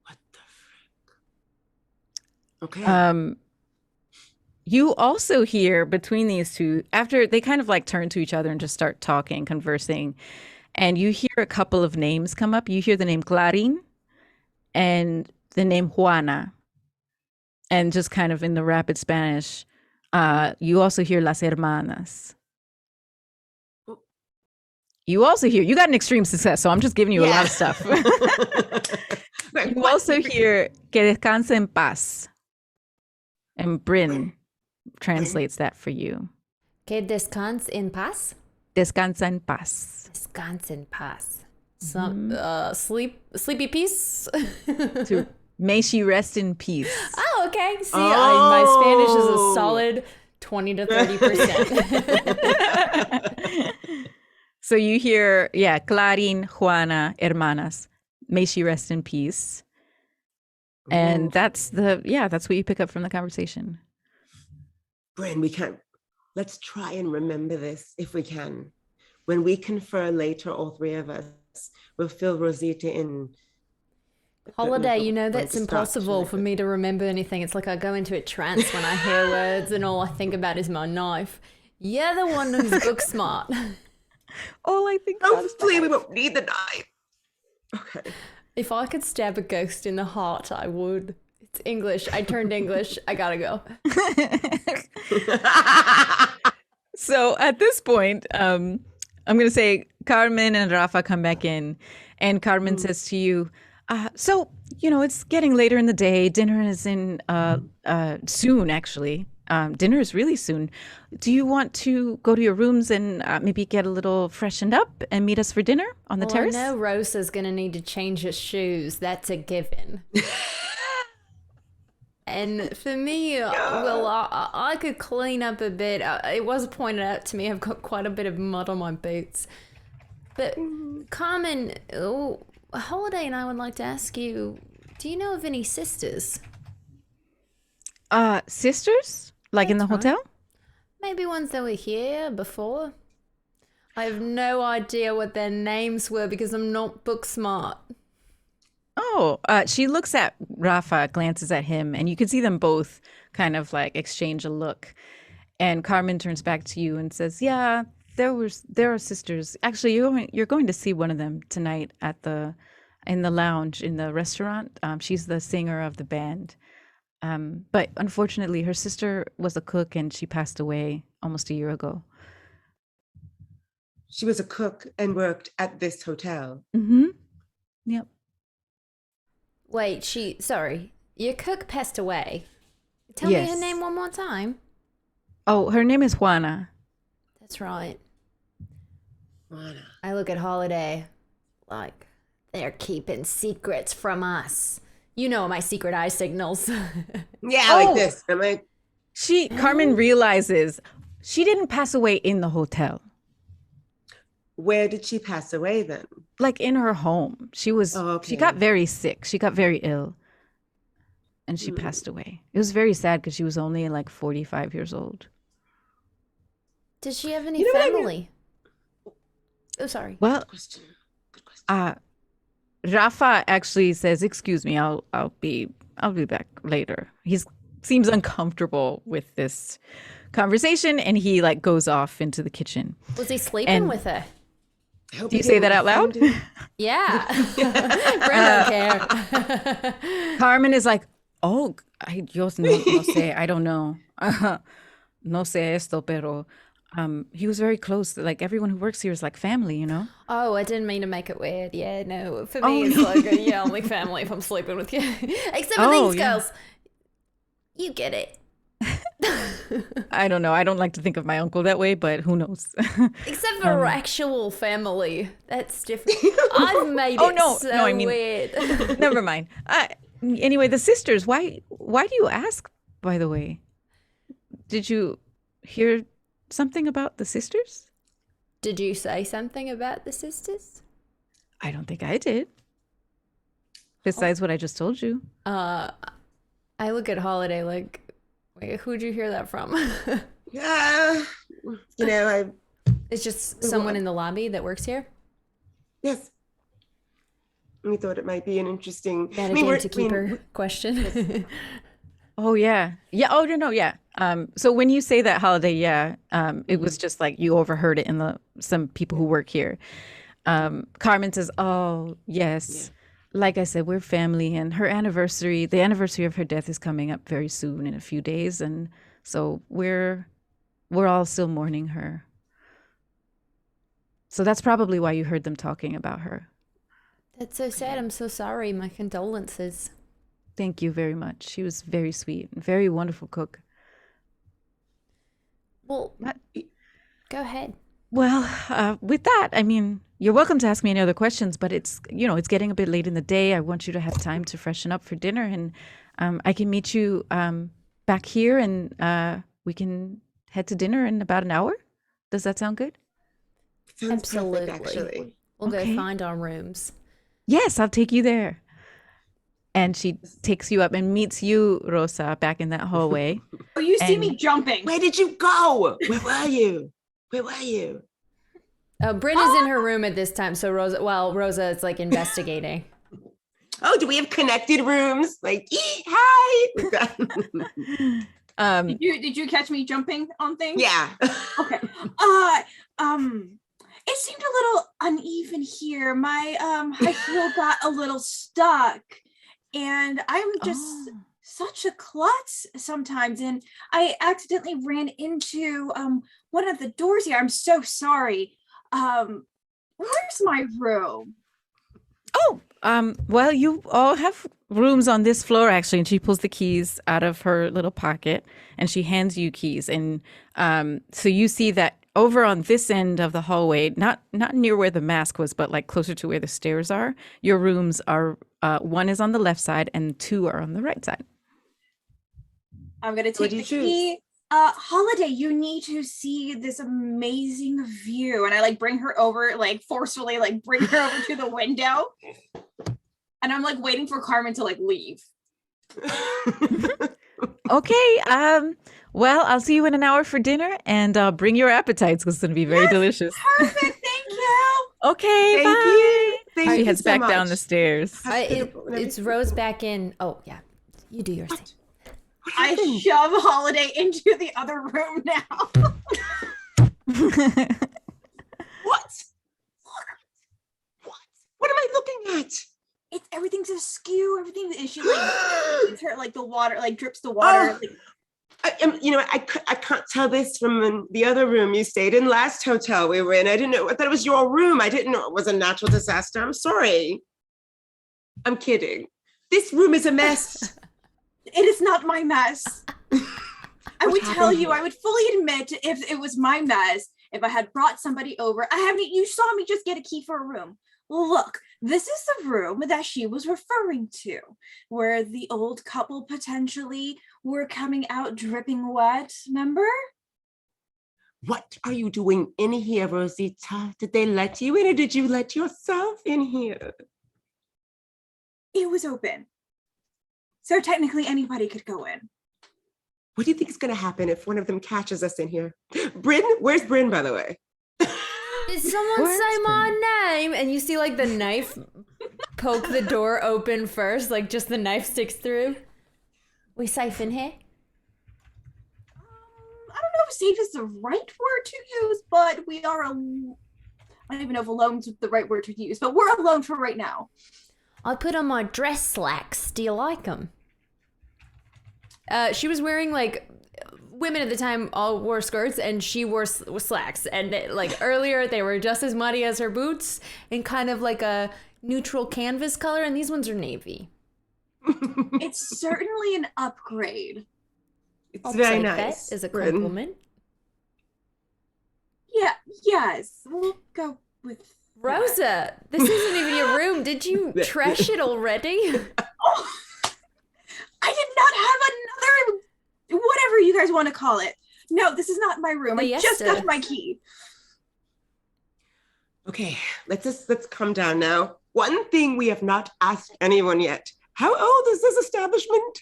What the frick? Okay. You also hear between these two, after they kind of like turn to each other and just start talking, conversing, and you hear a couple of names come up. You hear the name Clarín and the name Juana. And just kind of in the rapid Spanish, you also hear Las Hermanas. You also hear, you got an extreme success, so I'm just giving you a lot of stuff. You also hear Que descanse en paz. And Bryn translates that for you. Que descanse en paz? Descansa en paz. Descanse en paz. Some sleepy peace? To may she rest in peace. Oh, okay. See, my Spanish is a solid 20 to 30%. So you hear, Clarín, Juana, hermanas. May she rest in peace. And that's what you pick up from the conversation. Bryn, let's try and remember this if we can. When we confer later, all three of us, we'll fill Rosita in. Holiday, you know, that's impossible for me to remember anything. It's like I go into a trance when I hear words and all I think about is my knife. You're the one who's book smart. All I think about is hopefully we won't need the knife. Okay. If I could stab a ghost in the heart, I would. It's English. I turned English. I gotta go. So at this point, I'm going to say Carmen and Rafa come back in, and Carmen says to you, so, you know, it's getting later in the day. Dinner is in soon, actually. Dinner is really soon. Do you want to go to your rooms and maybe get a little freshened up and meet us for dinner on the terrace? I know Rosa's going to need to change her shoes. That's a given. And for me, I could clean up a bit. It was pointed out to me I've got quite a bit of mud on my boots. But Carmen, Holiday and I would like to ask you, do you know of any sisters? Sisters? Like in the hotel? Maybe ones that were here before. I have no idea what their names were because I'm not book smart. Oh, she looks at Rafa, glances at him, and you can see them both kind of like exchange a look. And Carmen turns back to you and says, "Yeah, there are sisters. Actually, you're going to see one of them tonight in the lounge in the restaurant. She's the singer of the band. But unfortunately, her sister was a cook and she passed away almost a year ago." She was a cook and worked at this hotel. Mm-hmm. Yep. Wait, your cook passed away. Tell me her name one more time. Oh, her name is Juana. That's right. Juana. I look at Holiday like they're keeping secrets from us. You know my secret eye signals. Yeah, like this. I'm like, Carmen realizes she didn't pass away in the hotel. Where did she pass away then? Like in her home. She got very sick. She got very ill. And she passed away. It was very sad because she was only like 45 years old. Does she have any family? Oh, sorry. Well, Good question. Rafa actually says, "Excuse me, I'll be back later." He seems uncomfortable with this conversation, and he like goes off into the kitchen. Was he sleeping with her? Do you say that out loud? Yeah. Brenda don't care. Carmen is like, "Oh, yo no sé, I don't know. No sé esto, pero he was very close. Like everyone who works here is like family, you know." Oh, I didn't mean to make it weird. Yeah, no. For me, it's like, only family if I'm sleeping with you. Except for these girls. You get it. I don't know. I don't like to think of my uncle that way, but who knows? Except for actual family. That's different. I've made weird. Never mind. Anyway, the sisters, why do you ask, by the way? Did you hear something about the sisters? Did you say something about the sisters? I don't think I did. Besides what I just told you. I look at Holiday like, wait, who'd you hear that from? It's just someone in the lobby that works here? Yes. We thought it might be an interesting That a gamekeeper question. Oh yeah. Yeah. Oh no, no, yeah. So when you say that holiday, yeah, it was just like you overheard it in the some people who work here. Carmen says, "Oh, Yeah. yes. Like I said, we're family and her anniversary, the anniversary of her death is coming up very soon in a few days and so we're all still mourning her." So that's probably why you heard them talking about her. That's so sad. I'm so sorry. My condolences. Thank you very much. She was very sweet, very wonderful cook. Well, But- go ahead. Well, with that, I mean, you're welcome to ask me any other questions, but it's, it's getting a bit late in the day. I want you to have time to freshen up for dinner, and I can meet you back here, and we can head to dinner in about an hour. Does that sound good? Sounds Absolutely. perfect, actually. We'll Okay. go find our rooms. Yes, I'll take you there. And she takes you up and meets you, Rosa, back in that hallway. Oh, you see And- me jumping. Where did you go? Where were you? Where were you? Bryn is in her room at this time, so Rosa is like investigating. Oh, do we have connected rooms? Like, hi. Did you catch me jumping on things? Yeah. Okay. It seemed a little uneven here. My high heel got a little stuck, and I'm just such a klutz sometimes, and I accidentally ran into one of the doors here. I'm so sorry. Where's my room? Oh, well, you all have rooms on this floor, actually. And she pulls the keys out of her little pocket and she hands you keys. And so you see that over on this end of the hallway, not near where the mask was, but like closer to where the stairs are, your rooms are, one is on the left side and two are on the right side. I'm gonna What take do the you choose? key. Holiday, you need to see this amazing view. And I like bring her over, like forcefully, like bring her over to the window. And I'm like waiting for Carmen to like leave. Okay. Well, I'll see you in an hour for dinner and bring your appetites because it's going to be very delicious. Perfect, thank you. Okay. Thank bye. you. Thank She you heads so back down much. the stairs. It's Rose back in. Oh, yeah. You do your thing. What I happened? shove Holiday into the other room now. What? What am I looking at? It's everything's askew. Everything is she like it's her like the water like drips the water. Oh. Like, I can't tell this from the other room you stayed in last hotel we were in. I didn't know. I thought it was your room. I didn't know it was a natural disaster. I'm sorry. I'm kidding. This room is a mess. it is not my mess. I would tell happened you, here? I would fully admit if it was my mess, if I had brought somebody over. I haven't, you saw me just get a key for a room. Look, this is the room that she was referring to, where the old couple potentially were coming out dripping wet, remember? What are you doing in here, Rosita? Did they let you in or did you let yourself in here? It was open. So technically anybody could go in. What do you think is going to happen if one of them catches us in here? Bryn? Where's Bryn, by the way? Did someone Where's say my Bryn? name? And you see like the knife poke the door open first, like just the knife sticks through. We safe in here? I don't know if safe is the right word to use, but we are I don't even know if alone is the right word to use, but we're alone for right now. I put on my dress slacks. Do you like them? She was wearing like women at the time all wore skirts and she wore slacks, and like earlier they were just as muddy as her boots and kind of like a neutral canvas color, and these ones are navy. It's certainly an upgrade. It's I'll very take nice. that as a Bryn. compliment. Yeah, yes. We'll go with that. Rosa, this isn't even your room. Did you trash it already? Oh, I did not have another whatever you guys want to call it. No, this is not my room. I just Fiesta. got my key. Okay, let's calm down now. One thing we have not asked anyone yet. How old is this establishment?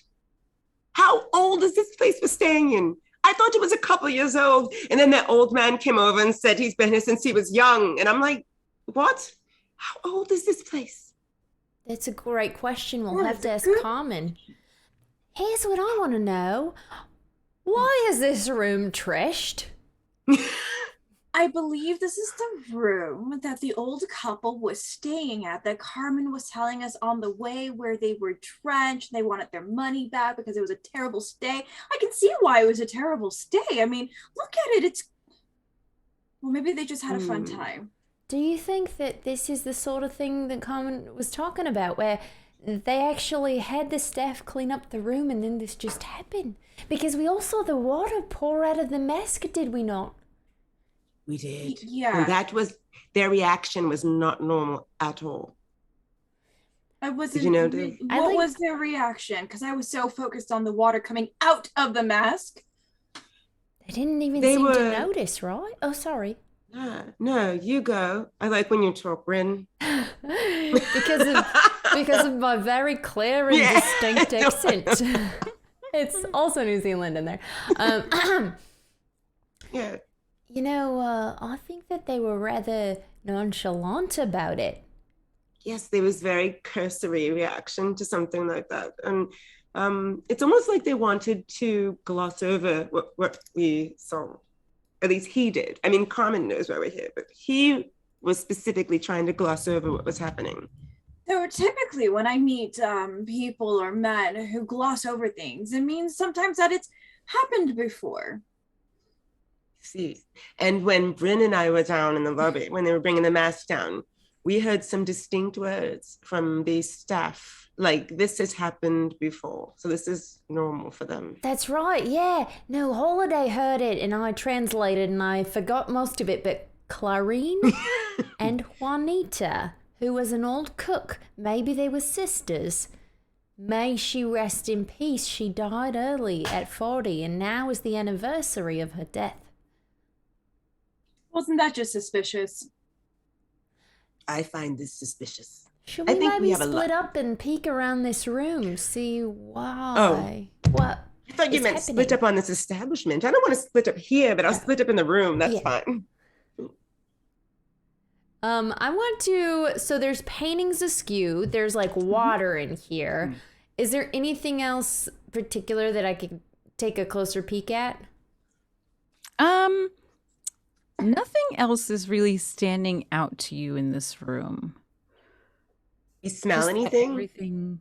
How old is this place we're staying in? I thought it was a couple years old. And then that old man came over and said he's been here since he was young. And I'm like, what? How old is this place? That's a great question. We'll Yeah, have to that's ask good. Carmen. Here's what I want to know. Why is this room trashed? I believe this is the room that the old couple was staying at, that Carmen was telling us on the way, where they were drenched. They wanted their money back because it was a terrible stay. I can see why it was a terrible stay. I mean, look at it. It's, well, maybe they just had a fun time. Do you think that this is the sort of thing that Carmen was talking about, where they actually had the staff clean up the room and then this just happened? Because we all saw the water pour out of the mask, did we not? We did. Yeah. And that was, their reaction was not normal at all. I wasn't. Did you notice? What was their reaction? Because I was so focused on the water coming out of the mask. They didn't even seem to notice, right? Oh, sorry. No, you go. I like when you talk, Bryn. because of my very clear and distinct accent. It's also New Zealand in there. Yeah. You know, I think that they were rather nonchalant about it. Yes, there was very cursory reaction to something like that. And it's almost like they wanted to gloss over what we saw. At least he did. I mean, Carmen knows why we're here, but he was specifically trying to gloss over what was happening. So typically when I meet people or men who gloss over things, it means sometimes that it's happened before. See, and when Bryn and I were down in the lobby, when they were bringing the mask down, we heard some distinct words from the staff, like, this has happened before, so this is normal for them. That's right, yeah. No, Holiday heard it and I translated and I forgot most of it, but Clarine and Juanita, who was an old cook, maybe they were sisters. May she rest in peace. She died early at 40 and now is the anniversary of her death. Wasn't that just suspicious? I find this suspicious. Should we maybe split up and peek around this room, see why? What? I thought you meant split up on this establishment. I don't want to split up here, but I'll split up in the room. That's fine. I want to, so there's paintings askew. There's like water in here. Is there anything else particular that I could take a closer peek at? Nothing else is really standing out to you in this room. You smell anything? Everything.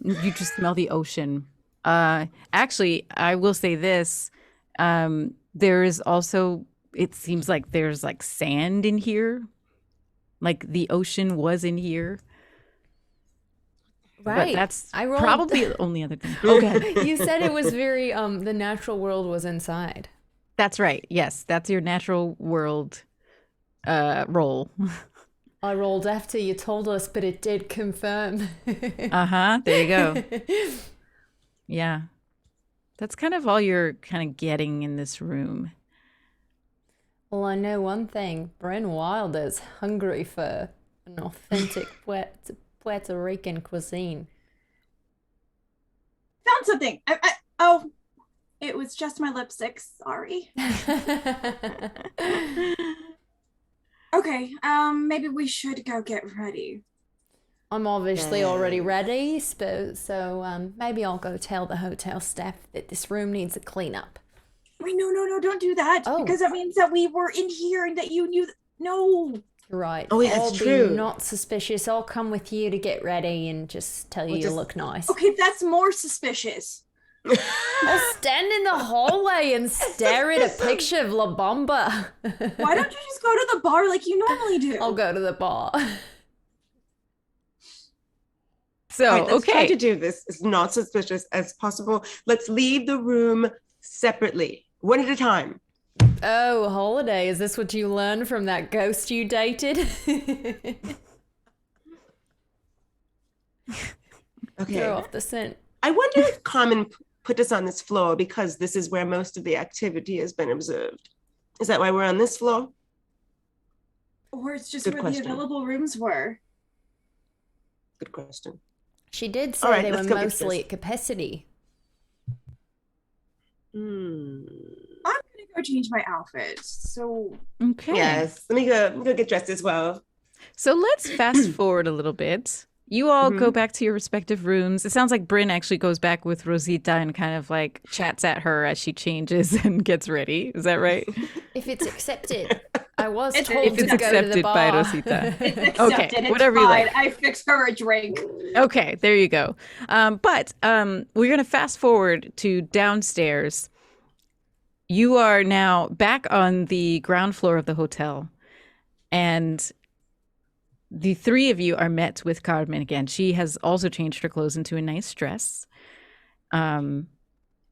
You just smell the ocean. Actually, I will say this. There is also, it seems like there's like sand in here. Like the ocean was in here. Right. But that's probably the only other thing. Okay. You said it was very, the natural world was inside. That's right. Yes, that's your natural world roll. I rolled after you told us, but it did confirm. There you go. Yeah. That's kind of all you're kind of getting in this room. Well, I know one thing. Bryn Wilder's hungry for an authentic Puerto Rican cuisine. Found something. Oh, it was just my lipstick. Sorry. Okay, maybe we should go get ready. I'm obviously already ready, so maybe I'll go tell the hotel staff that this room needs a cleanup. Wait, no, don't do that. Oh. Because that means that we were in here and that you knew. No. You're right. Oh, yeah, I'll that's be true. not suspicious. I'll come with you to get ready and just tell you look nice. Okay, that's more suspicious. I'll stand in the hallway and stare at a picture of La Bomba. Why don't you just go to the bar like you normally do? I'll go to the bar. So, right, let's try to do this as not suspicious as possible. Let's leave the room separately, one at a time. Oh, Holiday, is this what you learned from that ghost you dated? Okay. Throw off the scent. I wonder if Carmen put us on this floor because this is where most of the activity has been observed. Is that why we're on this floor? Or it's just Good where question. the available rooms were. Good question. She did say All right, they were let's go get mostly this. at capacity. I'm gonna go change my outfit. So Okay. Yes. Let me go get dressed as well. So let's fast forward a little bit. You all go back to your respective rooms. It sounds like Bryn actually goes back with Rosita and kind of like chats at her as she changes and gets ready. Is that right? If it's accepted. I was It's- told if to it's go to the accepted by bar. Rosita. It's accepted. Okay, It's whatever you fine. like. I fixed her a drink. Okay, there you go. But we're going to fast forward to downstairs. You are now back on the ground floor of the hotel, and the three of you are met with Carmen again. She has also changed her clothes into a nice dress. And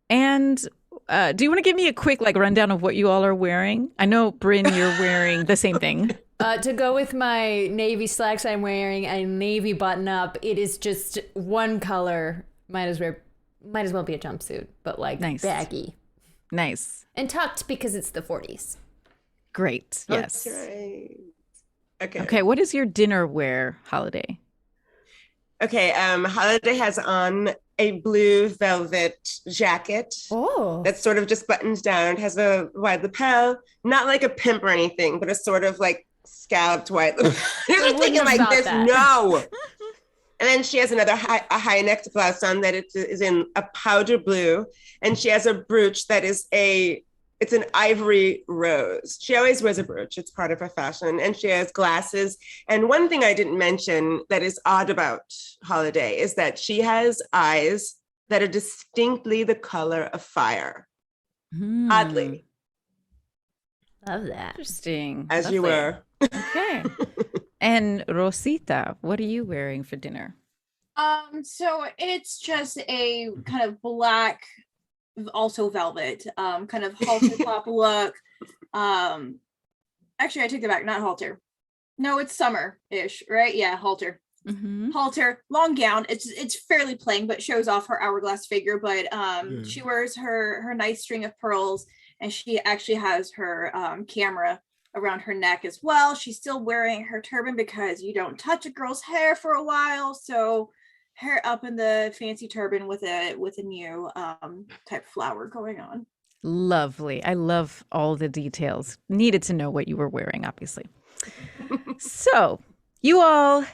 do you want to give me a quick like rundown of what you all are wearing? I know, Bryn, you're wearing the same thing. To go with my navy slacks, I'm wearing a navy button-up. It is just one color. Might as well be a jumpsuit, but like Nice. baggy Nice. and tucked because it's the 40s. Great. Yes. That's right. Okay. Okay, what is your dinner wear, Holiday? Okay. Holiday has on a blue velvet jacket Oh, that sort of just buttons down. It has a wide lapel, not like a pimp or anything, but a sort of like scalloped white lapel. You're just wouldn't thinking have like thought this. that. No. And then she has another high necked blouse on that is in a powder blue, and she has a brooch that is it's an ivory rose. She always wears a brooch. It's part of her fashion, and she has glasses. And one thing I didn't mention that is odd about Holiday is that she has eyes that are distinctly the color of fire. Oddly, love that. Interesting. as you Lovely. were. Okay. And Rosita, what are you wearing for dinner? So it's just a kind of black, also velvet, kind of halter top look. Actually, I take it back, not halter. No, it's summer-ish, right? Yeah, halter. Mm-hmm. Halter, long gown. It's fairly plain, but shows off her hourglass figure. But she wears her nice string of pearls, and she actually has her camera around her neck as well. She's still wearing her turban because you don't touch a girl's hair for a while. So hair up in the fancy turban with a new type flower going on. Lovely. I love all the details. Needed to know what you were wearing, obviously. So you all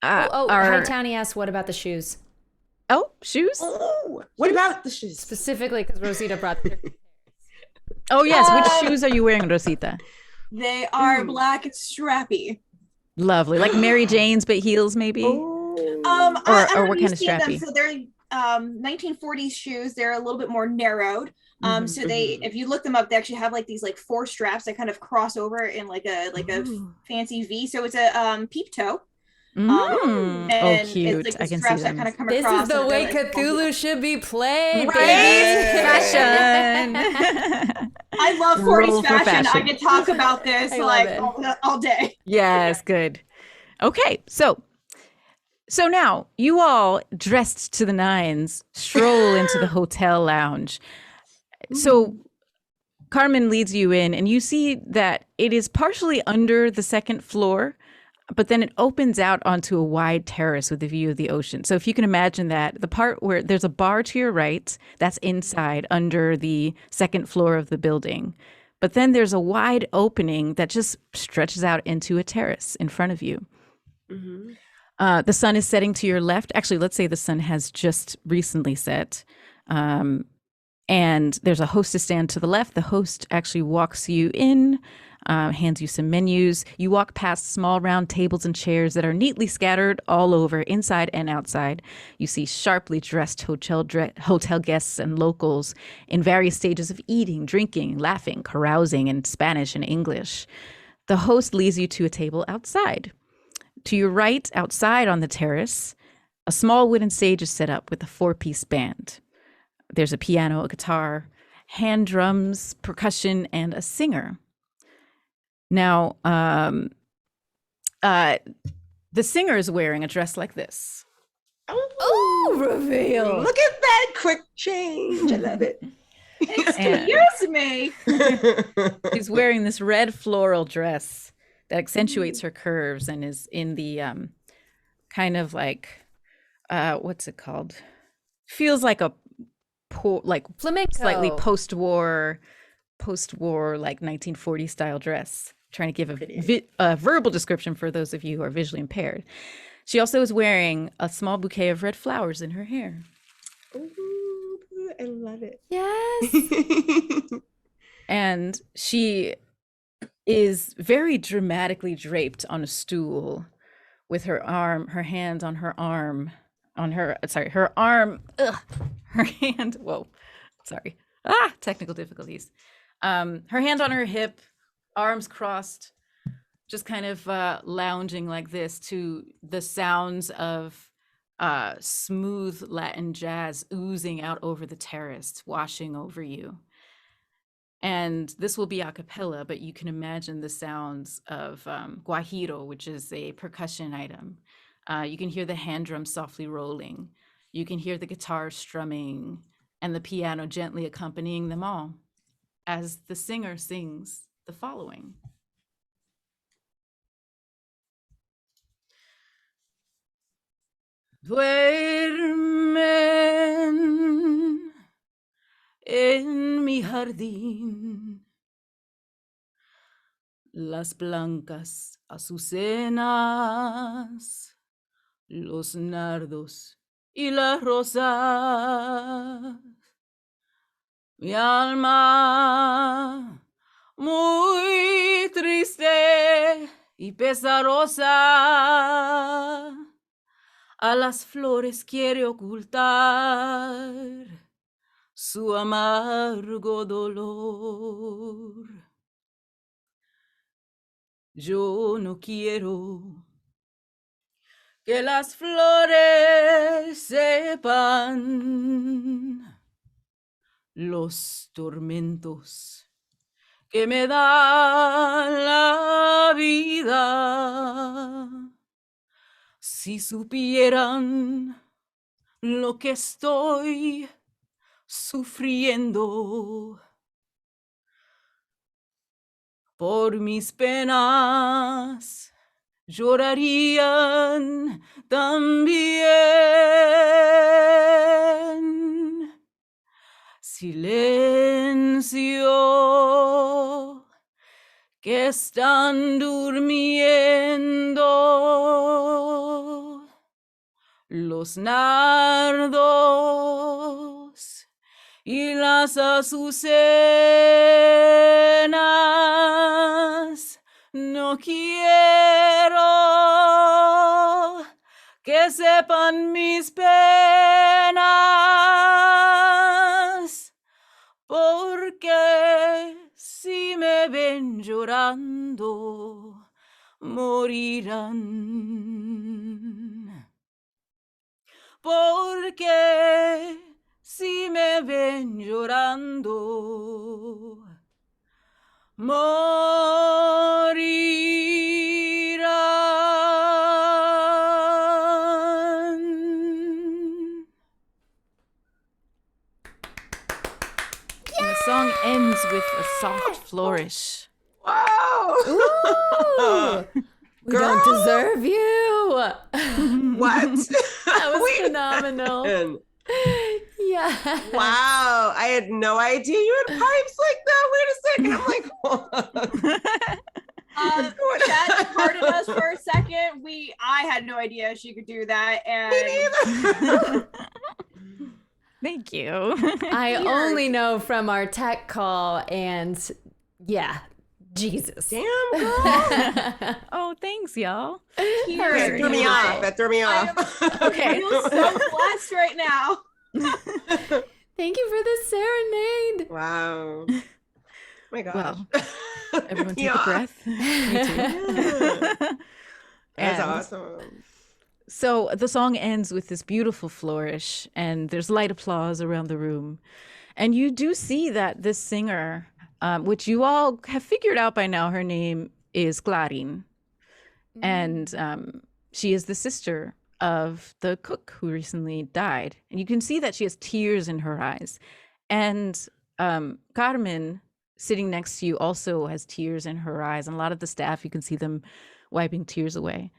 Hi are... Townie asked, what about the shoes? Oh, shoes? Oh, what about the shoes? Specifically because Rosita brought their... Oh, yes. Which shoes are you wearing, Rosita? They are black and strappy. Lovely. Like Mary Jane's, but heels, maybe? Oh. Or I'm what kind of used to them. strappy? So they're 1940s shoes. They're a little bit more narrowed. So they, if you look them up, they actually have like these like 4 straps that kind of cross over in like a Ooh. fancy V. So it's a peep toe. Oh, And cute. it's like I the can see straps that them. kind of come This across. is the and way they're, like, Cthulhu should be played, Right? baby. Fashion. I love Roll 40s for fashion. I fashion. could talk about this I love like it. all day. Yes, good. Okay, so now you all dressed to the nines stroll into the hotel lounge. So Carmen leads you in, and you see that it is partially under the second floor, but then it opens out onto a wide terrace with a view of the ocean. So if you can imagine that, the part where there's a bar to your right, that's inside under the second floor of the building. But then there's a wide opening that just stretches out into a terrace in front of you. The sun is setting to your left. Actually, let's say the sun has just recently set. And there's a hostess stand to the left. The host actually walks you in, hands you some menus. You walk past small round tables and chairs that are neatly scattered all over, inside and outside. You see sharply dressed hotel guests and locals in various stages of eating, drinking, laughing, carousing in Spanish and English. The host leads you to a table outside. To your right, outside on the terrace, a small wooden stage is set up with a 4-piece band. There's a piano, a guitar, hand drums, percussion, and a singer. Now, the singer is wearing a dress like this. Oh, reveal. Look at that quick change. I love it. Excuse me. She's wearing this red floral dress that accentuates her curves and is in the kind of like, what's it called? Feels like a Flamenco. slightly post-war like 1940 style dress. Trying to give a verbal description for those of you who are visually impaired. She also is wearing a small bouquet of red flowers in her hair. Ooh, I love it. Yes. And she is very dramatically draped on a stool with her hand on her arm, her arm, her hand, whoa, sorry. Technical difficulties. Her hand on her hip, arms crossed, just kind of lounging like this to the sounds of smooth Latin jazz oozing out over the terrace, washing over you. And this will be a cappella, but you can imagine the sounds of guajiro, which is a percussion item. You can hear the hand drum softly rolling. You can hear the guitar strumming and the piano gently accompanying them all as the singer sings the following. Duermen en mi jardín las blancas azucenas, los nardos y las rosas. Mi alma muy triste y pesarosa a las flores quiere ocultar su amargo dolor. Yo no quiero que las flores sepan los tormentos que me da la vida. Si supieran lo que estoy sufriendo por mis penas, llorarían también. Silencio, que están durmiendo los nardos y las azucenas. No quiero que sepan mis penas, porque si me ven llorando, morirán. Porque si me ven llorando, morirán. And the song ends with a soft flourish. Wow. Ooh, we don't deserve you. What? That was phenomenal. Yeah. Wow. I had no idea you had pipes like that. Wait a second. I'm like, hold on. Chat parted us for a second. I had no idea she could do that. And Thank you. I only know from our tech call, and yeah, Jesus. Damn, girl. Oh, thanks, y'all. That threw me off. That threw me off. I feel so blessed right now. Thank you for the serenade. Wow. Oh my gosh. Well, everyone take Yeah. a breath. Me too. That's And awesome. so the song ends with this beautiful flourish, and there's light applause around the room. And you do see that this singer, which you all have figured out by now, her name is Clarín. And she is the sister of the cook who recently died. And you can see that she has tears in her eyes. And Carmen, sitting next to you, also has tears in her eyes. And a lot of the staff, you can see them wiping tears away.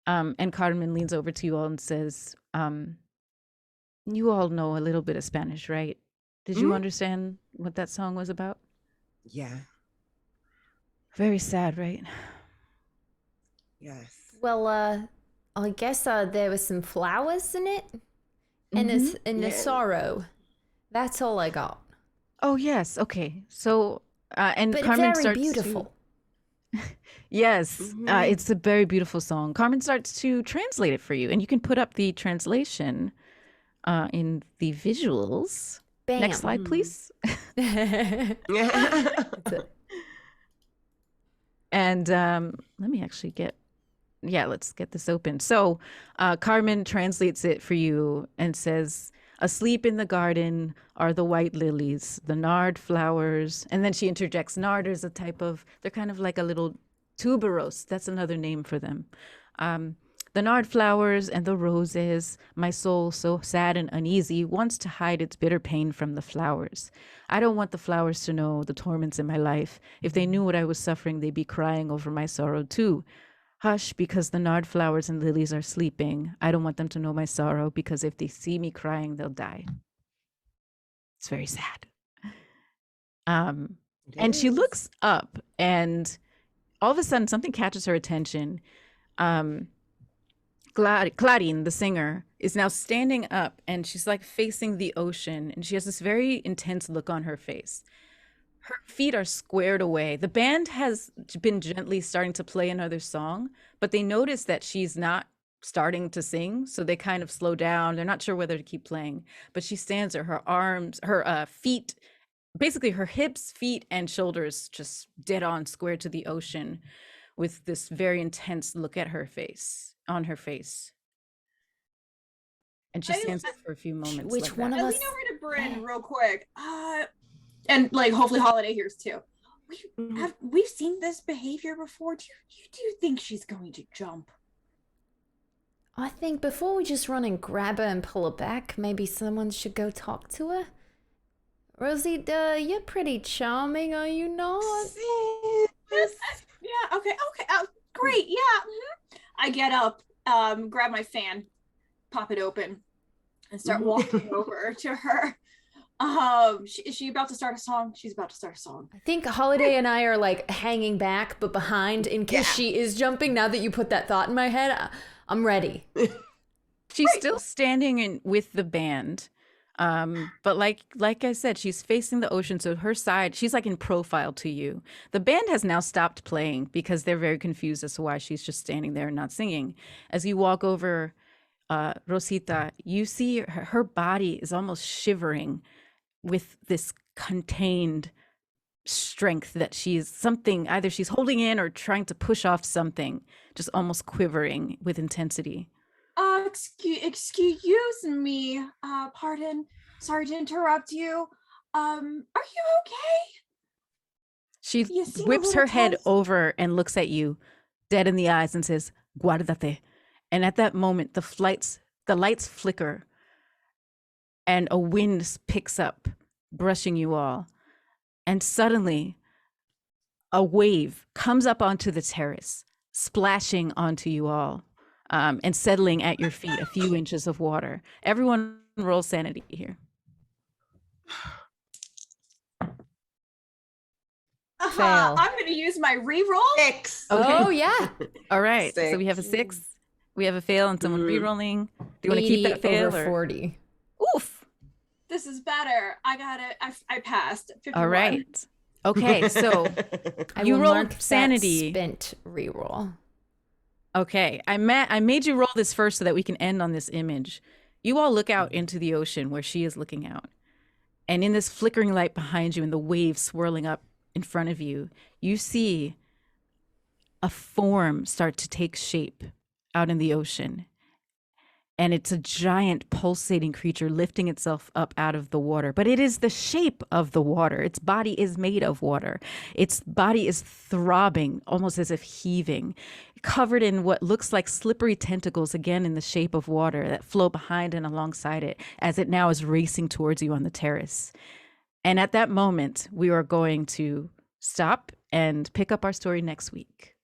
And Carmen leans over to you all and says, you all know a little bit of Spanish, right? Did you understand what that song was about? Yeah. Very sad, right? Yes. Well, I guess there was some flowers in it, and the Yeah. sorrow. That's all I got. Oh yes, okay. So and But Carmen very starts beautiful. to yes, it's a very beautiful song. Carmen starts to translate it for you, and you can put up the translation in the visuals. Bam. Next slide, please. That's it. And let me actually let's get this open. So Carmen translates it for you and says, asleep in the garden are the white lilies, the nard flowers. And then she interjects, nard is a type of, they're kind of like a little tuberose. That's another name for them. The nard flowers and the roses, my soul so sad and uneasy wants to hide its bitter pain from the flowers. I don't want the flowers to know the torments in my life. If they knew what I was suffering, they'd be crying over my sorrow too. Hush, because the nard flowers and lilies are sleeping. I don't want them to know my sorrow, because if they see me crying, they'll die. It's very sad. And she looks up, and all of a sudden something catches her attention. Clarín, the singer, is now standing up, and she's like facing the ocean, and she has this very intense look on her face. Her feet are squared away. The band has been gently starting to play another song, but they notice that she's not starting to sing, so they kind of slow down. They're not sure whether to keep playing, but she stands there, her arms, her feet, basically her hips, feet, and shoulders just dead on square to the ocean, with this very intense look at her face, on her face. And she stands there for a few moments. Which like one that. of I us? lean over to Bryn real quick. And like hopefully Holiday hears too. We've seen this behavior before. Do you think she's going to jump? I think before we just run and grab her and pull her back, maybe someone should go talk to her. Rosita, you're pretty charming, are you not? Yeah. Okay. Great. Yeah. I get up, grab my fan, pop it open, and start walking over to her. Is she about to start a song? She's about to start a song. I think Holiday and I are like hanging back but behind in case she is jumping. Now that you put that thought in my head, I'm ready. She's still standing with the band. But like I said, she's facing the ocean, so her side, she's like in profile to you. The band has now stopped playing because they're very confused as to why she's just standing there and not singing. As you walk over, Rosita, you see her body is almost shivering with this contained strength that either she's holding in or trying to push off something, just almost quivering with intensity. Excuse me. Pardon. Sorry to interrupt you. Are you okay? She You seem a whips little her head tense. over and looks at you dead in the eyes and says, Guardate. And at that moment, the lights flicker and a wind picks up, brushing you all. And suddenly, a wave comes up onto the terrace, splashing onto you all, and settling at your feet, a few inches of water. Everyone roll sanity here. Fail. I'm going to use my reroll. 6. Okay. Oh, yeah. All right. So we have a 6. 6. We have a fail and someone re-rolling. Do you want to keep that 80 fail? over Or? 40. Oof. This is better. I passed. 51. All right. Okay. So I you will rolled mark that sanity. spent reroll. Okay. I made you roll this first so that we can end on this image. You all look out into the ocean where she is looking out. And in this flickering light behind you and the waves swirling up in front of you, you see a form start to take shape out in the ocean. And it's a giant pulsating creature lifting itself up out of the water. But it is the shape of the water. Its body is made of water. Its body is throbbing, almost as if heaving, covered in what looks like slippery tentacles, again in the shape of water, that flow behind and alongside it as it now is racing towards you on the terrace. And at that moment, we are going to stop and pick up our story next week.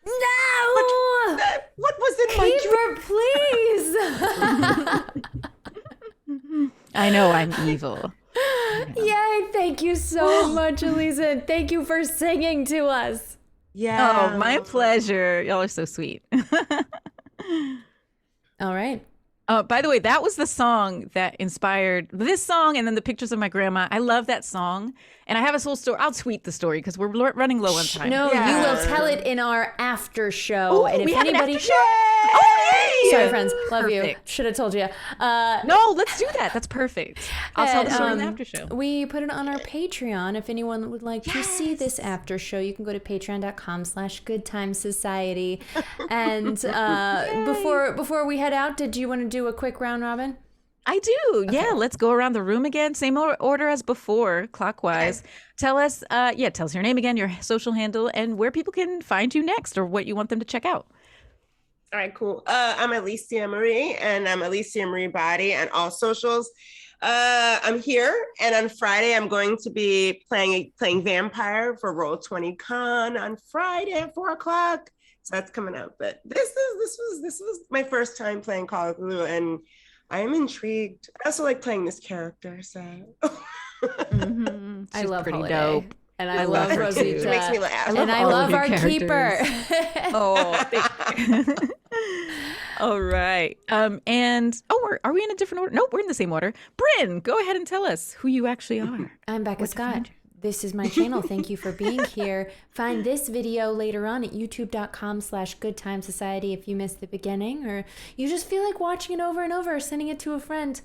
No! What was in my Keeper, please! I know I'm evil. Yay, thank you so much, Aliza. Thank you for singing to us. Yeah. Oh, my pleasure. Y'all are so sweet. All right. By the way, that was the song that inspired this song and then the pictures of my grandma. I love that song. And I have a whole story. I'll tweet the story because we're running low on time. No, Yeah. you will tell it in our after show. Ooh, and if we have an anybody, after show? Oh, yay! sorry, friends, love you. Perfect. Should have told you. No, let's do that. That's perfect. I'll tell the story in the after show. We put it on our Patreon. If anyone would like to see this after show, you can go to patreon.com/goodtimesociety. And before we head out, did you want to do a quick round robin? I do. Yeah, let's go around the room again. Same order as before, clockwise. Okay. Tell us your name again, your social handle, and where people can find you next or what you want them to check out. All right, cool. I'm Aliza Marie, and I'm Alicia Marie Body on all socials. I'm here, and on Friday, I'm going to be playing Vampire for Roll20 Con on Friday at 4:00. So that's coming out. But this was my first time playing Call of Cthulhu, and I am intrigued. I also like playing this character, so. I love pretty Holiday. dope. And I love her Rosita. It makes me laugh. And I love our characters. keeper. Oh, thank you. All right. Are we in a different order? Nope, we're in the same order. Bryn, go ahead and tell us who you actually are. I'm Becca Scott. This is my channel. Thank you for being here. Find this video later on at youtube.com/goodtimesociety if you missed the beginning or you just feel like watching it over and over, sending it to a friend.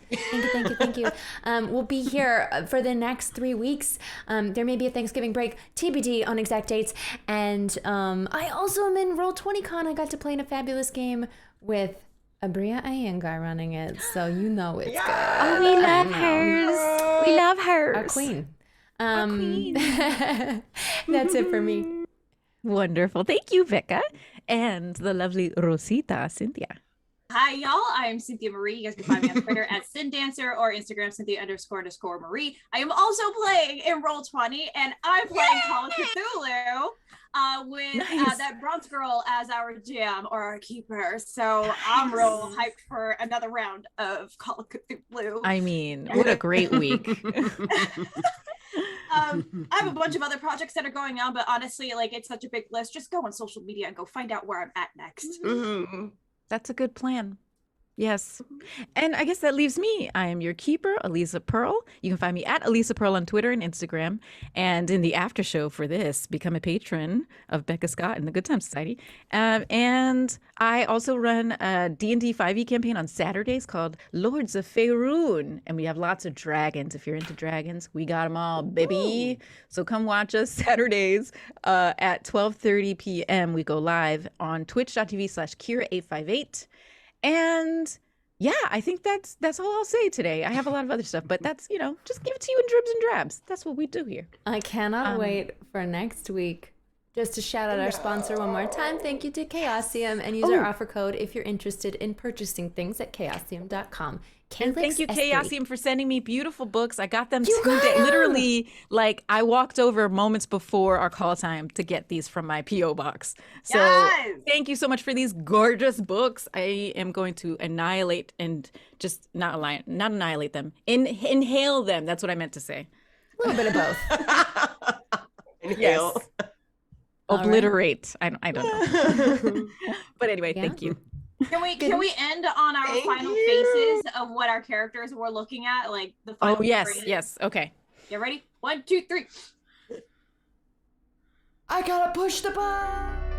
Thank you. We'll be here for the next 3 weeks. There may be a Thanksgiving break, TBD on exact dates. And I also am in Roll20 Con. I got to play in a fabulous game with Abria Iyengar running it, so you know it's good. Oh, we love hers. We love hers. Our queen. That's it for me. Wonderful. Thank you, Becca. And the lovely Rosita, Cynthia. Hi, y'all. I'm Cynthia Marie. You guys can find me on Twitter at CynDancer or Instagram Cynthia__Marie. I am also playing in Roll20, and I'm playing Call of Cthulhu with that bronze girl as our GM or our keeper. So I'm real hyped for another round of Call of Cthulhu. I mean, what a great week. I have a bunch of other projects that are going on, but honestly, like, it's such a big list. Just go on social media and go find out where I'm at next. Mm-hmm. That's a good plan. Yes. And I guess that leaves me. I am your keeper, Aliza Pearl. You can find me at Aliza Pearl on Twitter and Instagram. And in the after show for this, become a patron of Becca Scott and the Good Time Society. And I also run a D&D 5e campaign on Saturdays called Lords of Faerun. And we have lots of dragons. If you're into dragons, we got them all, baby. Ooh. So come watch us Saturdays at 12:30 p.m. We go live on twitch.tv/Kira858. And yeah, I think that's all I'll say today. I have a lot of other stuff, but that's, just give it to you in dribs and drabs. That's what we do here. I cannot wait for next week. Just to shout out our sponsor one more time. Thank you to Chaosium and use our offer code if you're interested in purchasing things at chaosium.com. And thank you, S3. Chaosium, for sending me beautiful books. I got them today. Literally, I walked over moments before our call time to get these from my P.O. box. So Thank you so much for these gorgeous books. I am going to annihilate and just not annihilate them. Inhale them. That's what I meant to say. A little bit of both. Inhale. Yes. Obliterate. Right. I don't know. But anyway, thank you. Can we end on our final faces of what our characters were looking at? Like the final yes. Okay. Get ready? 1, 2, 3. I gotta push the button.